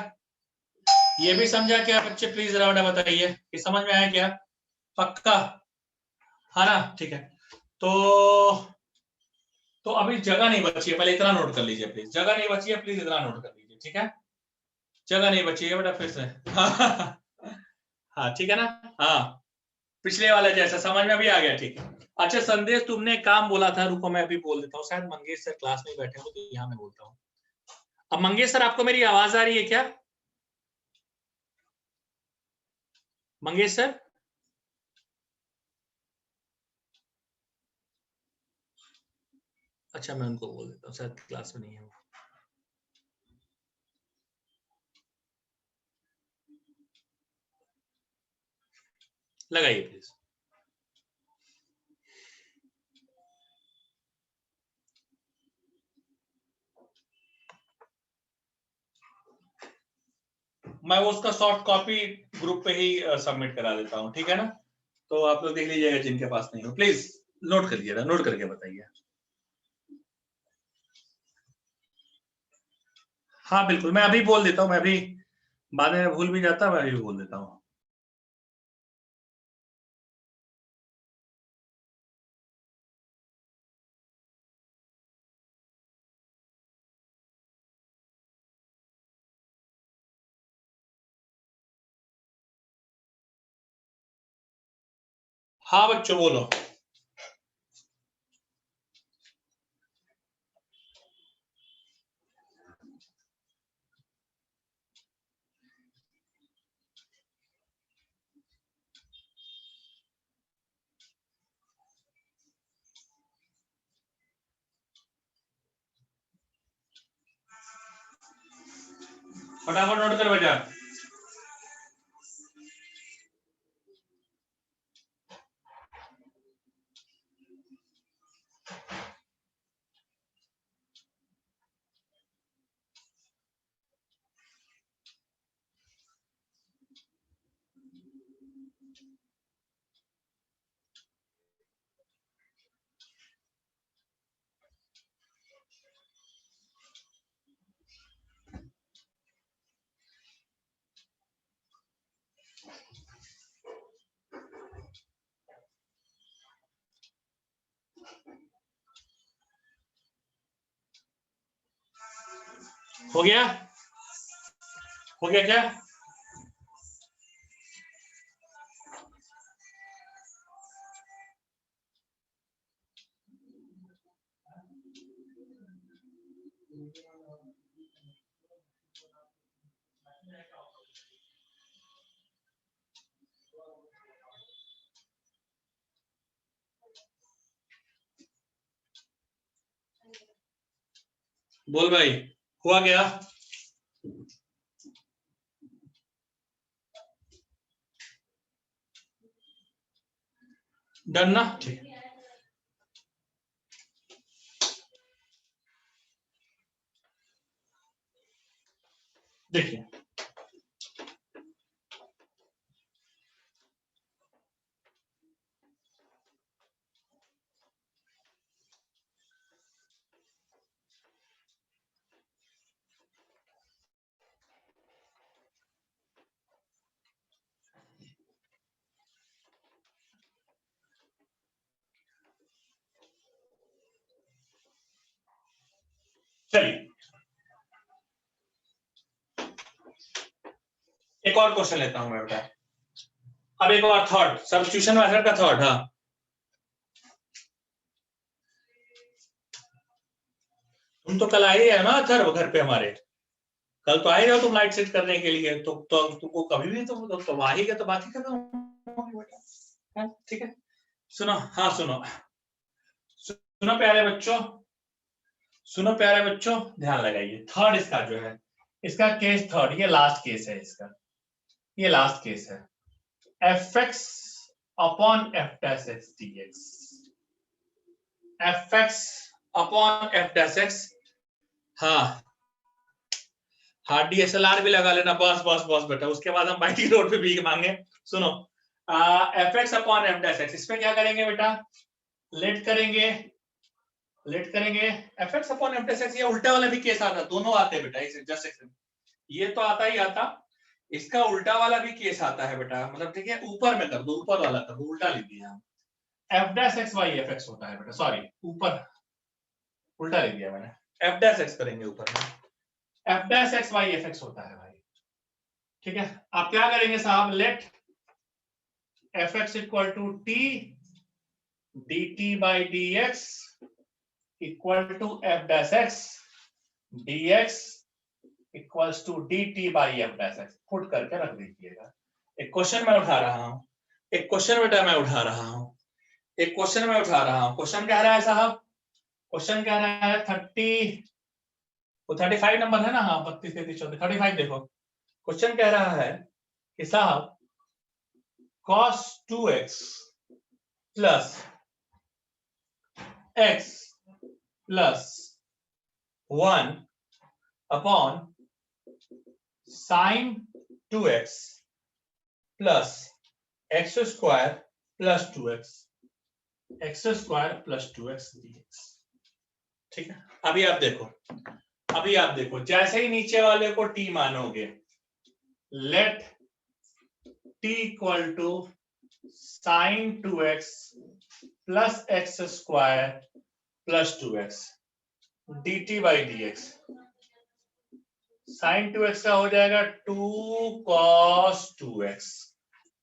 ये भी समझा क्या बच्चे, प्लीज जरा बेटा बताइए, ये समझ में आया क्या, पक्का है ना, ठीक है। तो अभी जगह नहीं बची है, पहले इतना नोट कर लीजिए प्लीज, जगह नहीं बची है प्लीज इतना नोट कर लीजिए, ठीक है, जगह नहीं बची है बेटा फिर से हाँ ठीक है ना, हाँ पिछले वाला जैसा समझ में भी आ गया, ठीक है। अच्छा संदेश तुमने एक काम बोला था, रुको मैं अभी बोल देता हूँ, शायद मंगेश सर क्लास में बैठे हो तो यहाँ मैं बोलता हूँ। अब मंगेश सर आपको मेरी आवाज आ रही है क्या, मंगेश सर, अच्छा मैं उनको बोल देता हूँ, शायद क्लास में नहीं है वो। लगाइए प्लीज। मैं वो उसका सॉफ्ट कॉपी ग्रुप पे ही सबमिट करा देता हूँ, ठीक है ना, तो आप लोग देख लीजिएगा जिनके पास नहीं हो, प्लीज नोट करिएगा, नोट करके बताइए। हाँ बिल्कुल, मैं अभी बोल देता हूँ, मैं अभी बाद में भूल भी जाता, मैं अभी बोल देता हूँ। हाँ बच्चों बोलो। फटाफट नोट कर बेटा। हो गया, हो गया क्या, बोल भाई हुआ क्या, डन ना, ठीक। देखिए एक और क्वेश्चन लेता हूं मैं बेटा, अब एक और थर्ड सब्स्टिट्यूशन मेथड का थर्ड। हाँ, तुम तो कल आए है ना सर घर पे हमारे, कल तो आए हो तुम नाइट शिफ्ट करने के लिए, तो तुमको कभी भी तो आ ही गए तो बात ही कर बेटा। ठीक है, सुनो, हाँ सुनो सुनो प्यारे बच्चों, सुनो प्यारे बच्चों, ध्यान लगाइए। थर्ड इसका जो है, इसका केस थर्ड, ये लास्ट केस है इसका, ये लास्ट केस है। F x upon F dash X D x, F x upon F dash x. हाँ हाँ, डीएसएलआर भी लगा लेना, बस बस बस बेटा, उसके बाद हम बाइक रोड पे भीख मांगे। सुनो, F x upon F dash x, इसमें क्या करेंगे बेटा, लेट करेंगे, लेट करेंगे F x upon F dash x. ये उल्टा वाला भी केस आता, दोनों आते हैं बेटा, इसे जस्ट सेकंड, ये तो आता ही आता, इसका उल्टा वाला भी केस आता है बेटा, मतलब ठीक है, ऊपर में कर दो, ऊपर वाला कर दो, उल्टा लिख दिया, F dash X by F X होता है बेटा, सॉरी ऊपर उल्टा लिख दिया मैंने, एफ डैश एक्स करेंगे ऊपर में, F dash X by F X होता है भाई। ठीक है, आप क्या करेंगे साहब, let F X equal to T D T by D X equal to F dash X D X equals to D T by F dash X, put करके रख दीजिएगा। एक क्वेश्चन मैं उठा रहा हूं, एक क्वेश्चन बेटा मैं उठा रहा हूं, एक क्वेश्चन मैं उठा रहा हूं। क्वेश्चन कह रहा है साहब, क्वेश्चन कह रहा है 35 नंबर है ना, हाँ 32 33 34 35 देखो, क्वेश्चन कह रहा है कि साहब cos 2x plus x plus 1 upon sin 2x plus x square plus 2x, x square plus 2x dx। ठीक है, अभी आप देखो, अभी आप देखो, जैसे ही नीचे वाले को t मानोगे, let t equal to sin 2x plus x square plus 2x dt by dx, sin 2x का हो जाएगा 2 cos 2x,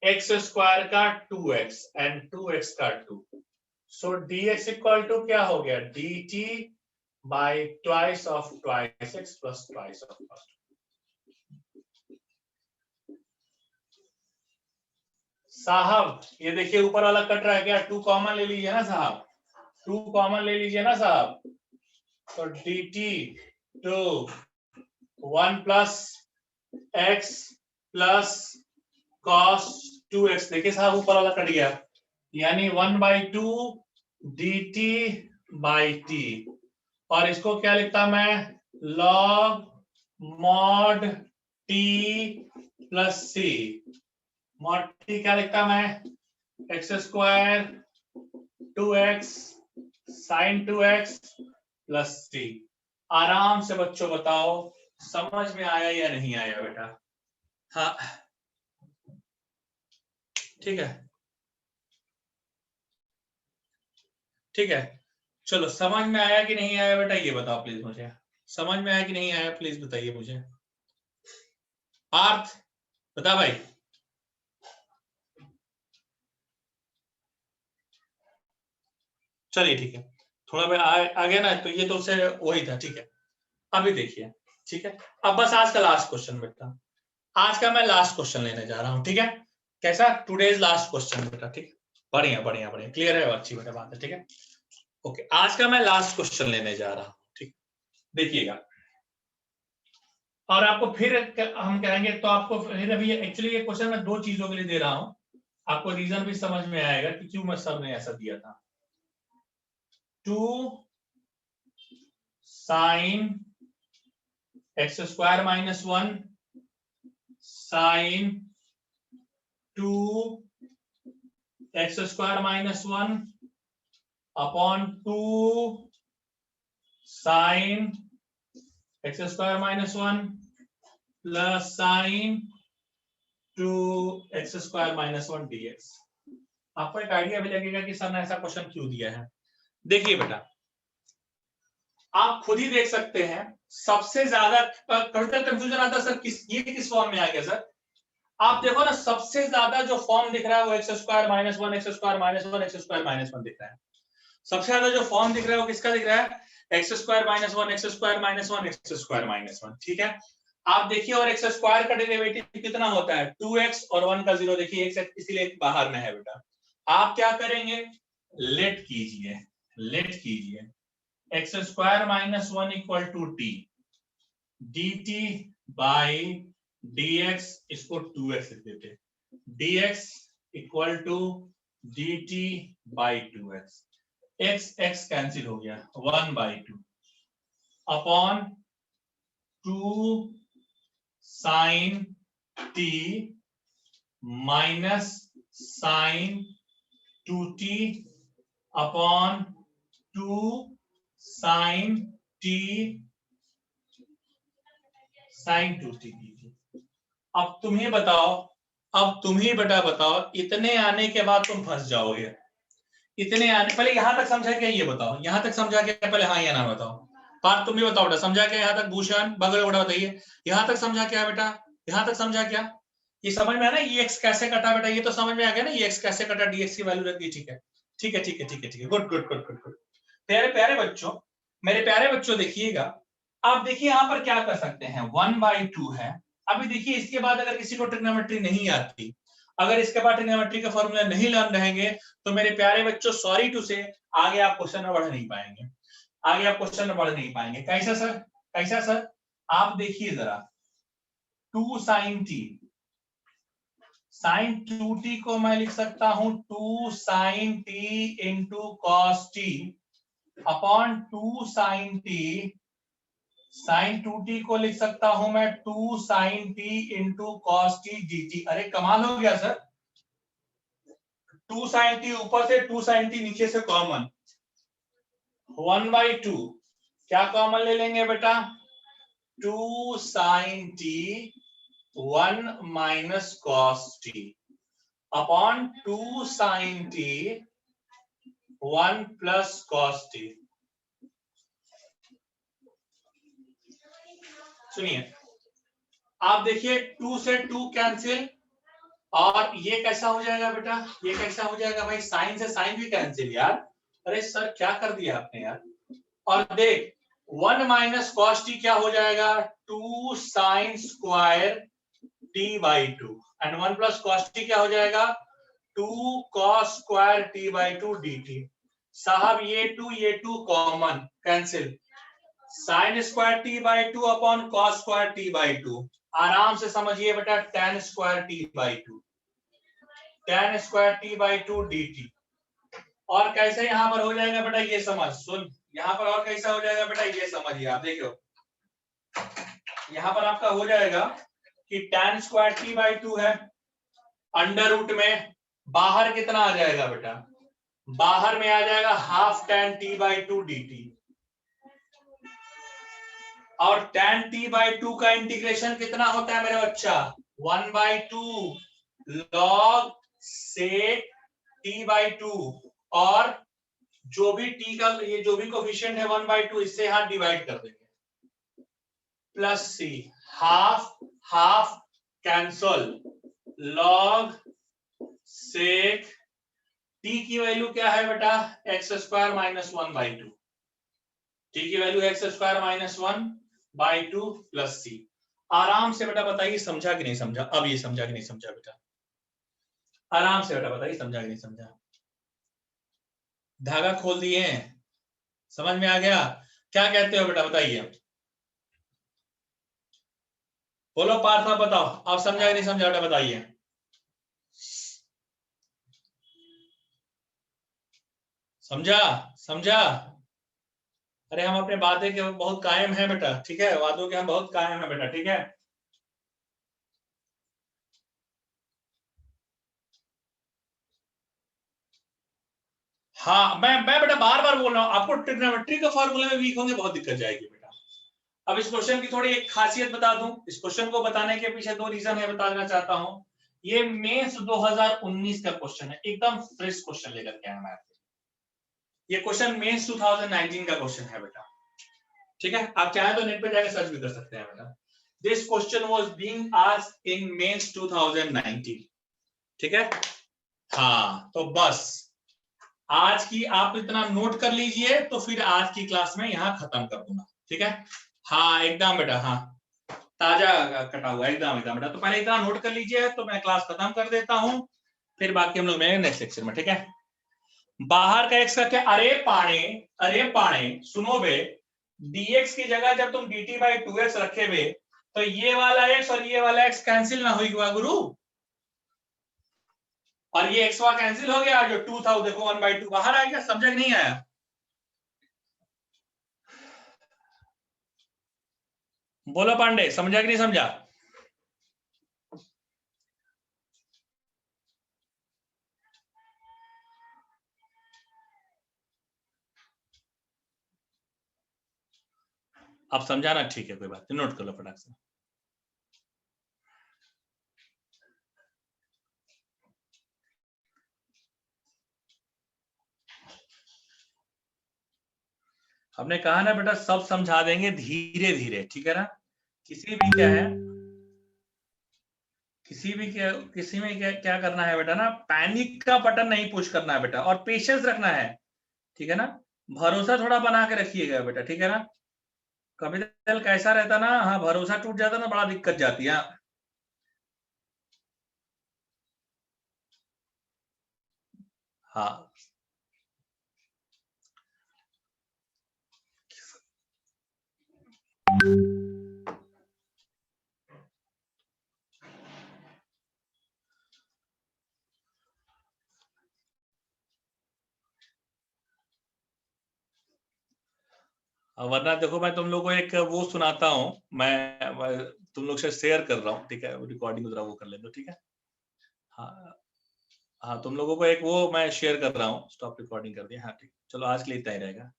x स्क्वायर का 2x एंड 2x का 2, सो dx इक्वल टू क्या हो गया, dt by twice of twice x plus twice of first. साहब ये देखिए ऊपर वाला कट रहा है क्या, 2 कॉमन ले लीजिए ना साहब, 2 कॉमन ले लीजिए ना साहब, तो dt to 1 plus x plus cos 2x, देखिए साहब ऊपर वाला कट गया, यानी 1/2 dt बाई t, और इसको क्या लिखता मैं, log mod t plus c, mod t क्या लिखता मैं, x square 2x sin 2x plus c। आराम से बच्चों बताओ समझ में आया या नहीं आया बेटा, हाँ ठीक है, ठीक है, चलो समझ में आया कि नहीं आया बेटा, ये बताओ प्लीज मुझे, समझ में आया कि नहीं आया प्लीज बताइए मुझे। पार्थ बता भाई, चलिए ठीक है, थोड़ा मैं आ गया ना, तो ये तो उससे वही था। ठीक है, अभी देखिए, ठीक है, अब बस आज का लास्ट क्वेश्चन बेटा, आज का मैं लास्ट क्वेश्चन लेने जा रहा हूं। ठीक है, कैसा, टुडेज लास्ट क्वेश्चन बेटा, ठीक है, बढ़िया बढ़िया बढ़िया, क्लियर है, अच्छी बेटा बात है। ठीक है, ओके, आज का मैं लास्ट क्वेश्चन लेने जा रहा हूं, ठीक, देखिएगा, और आपको फिर हम कहेंगे, तो आपको फिर अभी एक्चुअली ये क्वेश्चन मैं 2 चीजों के लिए दे रहा हूं, आपको रीजन भी समझ में आएगा कि क्यों मैं सर ने ऐसा दिया था। 2 sin x square minus 1 sin 2 x square minus 1 upon 2 sin x square minus 1 plus sin 2x square minus 1 dx। आपको एक आइडिया भी लगेगा कि सर ने ऐसा क्वेश्चन क्यों दिया है। देखिए बेटा, आप खुद ही देख सकते हैं, सबसे ज्यादा कंफ्यूजन आता है सर, ये किस फॉर्म में आ गया सर, आप देखो ना, सबसे ज्यादा जो फॉर्म दिख रहा है वो x square minus one x square minus one x square minus one दिख रहा है। सबसे ज्यादा जो फॉर्म दिख रहा है वो किसका दिख रहा है? X square minus one x square minus one x square minus one. ठीक है, आप देखिए, और एक्स स्क्वायर का डेरिवेटिव कितना होता है? 2x और 1 का 0। देखिए x इसीलिए बाहर में है बेटा। आप क्या करेंगे? लेट कीजिए, लेट कीजिए X square minus one equal to T D T by D X, इसको 2x लिख देते, dx equal to D T by 2x, x x cancel हो गया, 1/2 upon 2 sine t minus sine 2t upon 2 sine t sine 2t। अब तुम ही बताओ, अब तुम ही बेटा बताओ, इतने आने के बाद तुम फंस जाओगे। इतने आने, पहले यहां तक समझा क्या ये बताओ, यहां तक समझा क्या? पहले हाँ या ना बताओ। बात तुम ही बताओ बेटा, समझा क्या यहां तक? भूषण बगल बेटा बताइए, यहां तक समझा क्या बेटा? यहां तक समझा क्या? ये समझ में आया ना, ये x कैसे कटा बेटा? ये तो समझ में आ गया ना, ये x कैसे कटा, dx की वैल्यू रख दी। ठीक है, ठीक है, ठीक है, ठीक है, ठीक है, good good good good good. प्यारे प्यारे बच्चों, मेरे प्यारे बच्चों, देखिएगा, आप देखिए यहां पर क्या कर सकते हैं, 1/2 है। अभी देखिए, इसके बाद अगर किसी को ट्रिग्नोमेट्री नहीं आती, अगर इसके बाद ट्रिग्नोमेट्री का फॉर्मूला नहीं लर्न रहेंगे, तो मेरे प्यारे बच्चों, सॉरी टू से, आगे आप क्वेश्चन में बढ़ नहीं पाएंगे, आगे आप क्वेश्चन में बढ़ नहीं पाएंगे। कैसा सर? कैसा सर? आप देखिए जरा, 2 साइन टी, साइन 2t को मैं लिख सकता हूं 2 sine t into cos T upon 2 sine T, sine 2t को लिख सकता हूं मैं 2 sine t into cos T dt। अरे कमाल हो गया सर, 2 साइन t ऊपर से, 2 साइन t नीचे से कॉमन, 1/2 क्या कॉमन ले लेंगे बेटा? 2 sine t 1 minus cos T upon 2 sine t 1 plus cos T. सुनिए, आप देखिए, 2 से 2 कैंसिल, और ये कैसा हो जाएगा बेटा? ये कैसा हो जाएगा भाई? साइन से साइन भी कैंसिल यार। अरे सर क्या कर दिया आपने यार? और देख, 1 माइनस कॉस टी क्या हो जाएगा? 2 sine square T by 2, and 1 plus cos T क्या हो जाएगा? 2 cos square T by 2 D T. साहब ये 2 common, cancel, sine square T by 2 upon cos square T by 2। आराम से समझिए बेटा, ten square T by 2, ten square T by 2 D T. और कैसे यहां पर हो जाएगा बेटा? ये समझ, सुन, यहां पर और कैसा हो जाएगा बेटा? ये समझिए, आप देखो, यहां पर आपका हो जाएगा कि टेन स्क्वायर टी बाई 2 है, अंडर रूट में बाहर कितना आ जाएगा बेटा? बाहर में आ जाएगा half ten T by 2 D T, और टेन टी बाई 2 का इंटीग्रेशन कितना होता है मेरे बच्चा? 1/2 लॉग सेक टी बाई 2, और जो भी टी का ये जो भी कोफिशिएंट है 1/2, इससे यहां डिवाइड कर देंगे, plus C, half half cancel, log sec T की वैल्यू क्या है बेटा? एक्स स्क्वायर माइनस 1/2, टी की value x square minus 1/2 plus C. आराम से बेटा बताइए, समझा कि नहीं समझा? अब ये समझा कि नहीं समझा बेटा? आराम से बेटा बताइए, समझा कि नहीं समझा? धागा खोल दिए, समझ में आ गया? क्या कहते हो बेटा बताइए, बोलो पार्थ, आप बताओ, आप समझा कि नहीं समझा बेटा? बताइए, समझा? समझा? अरे हम अपने वादे के बहुत कायम है बेटा, ठीक है, वादों के हम बहुत कायम है बेटा, ठीक है। हाँ, मैं बेटा बार बार बोल रहा हूँ आपको, ट्रिग्नोमेट्री के फॉर्मूले में वीक होंगे, बहुत दिक्कत जाएगी बेटा। अब इस क्वेश्चन की थोड़ी एक खासियत बता दूं, इस क्वेश्चन को बताने के पीछे 2 रीजन है, बता देना चाहता हूं। ये मेंस 2019 का क्वेश्चन है, एकदम फ्रेश क्वेश्चन लेकर के आया मैं आपके। ये क्वेश्चन मेंस 2019 का क्वेश्चन है बेटा, ठीक है। आप चाहे तो नेट पे जाकर सर्च भी कर सकते हैं बेटा। This question was being asked in mains 2019। ठीक है, हाँ तो बस आज की आप इतना नोट कर लीजिए, तो फिर आज की क्लास में यहाँ खत्म कर दूंगा। ठीक है, हाँ एकदम बेटा, हाँ ताजा कटा हुआ एकदम एकदम बेटा। तो पहले इतना नोट कर लीजिए, तो मैं क्लास खत्म कर देता हूँ, फिर बाकी हम लोग मिलेंगे नेक्स्ट लेक्चर में। ठीक है, बाहर का एक्स करके, अरे पाणे सुनो बे, dx की जगह जब तुम dt बाई 2x रखे बे, तो ये वाला x और ये वाला x कैंसिल ना होगा गुरु, और ये x वाला कैंसिल हो गया, जो 2 था वो देखो 1/2 बाहर आ गया। समझा कि नहीं आया? बोलो पांडे, समझा कि नहीं समझा? आप समझाना, ठीक है कोई बात नहीं, नोट कर लो फटाक से। हमने कहा ना बेटा, सब समझा देंगे धीरे धीरे, ठीक है ना। किसी भी क्या है, किसी में क्या करना है बेटा ना, पैनिक का बटन नहीं पुश करना है बेटा, और पेशेंस रखना है। ठीक है ना, भरोसा थोड़ा बना के रखिएगा बेटा। ठीक है ना, कभी दिल कैसा रहता ना, हाँ भरोसा टूट जाता ना, बड़ा दिक्कत जाती है। हाँ वरना देखो, मैं तुम लोगों को एक वो सुनाता हूँ, मैं तुम लोग से शेयर कर रहा हूँ। ठीक है, रिकॉर्डिंग जरा वो कर ले दो। ठीक है, हाँ हाँ तुम लोगों को एक वो मैं शेयर कर रहा हूँ, स्टॉप रिकॉर्डिंग कर दिया। हाँ ठीक, चलो आज के लिए इतना ही रहेगा।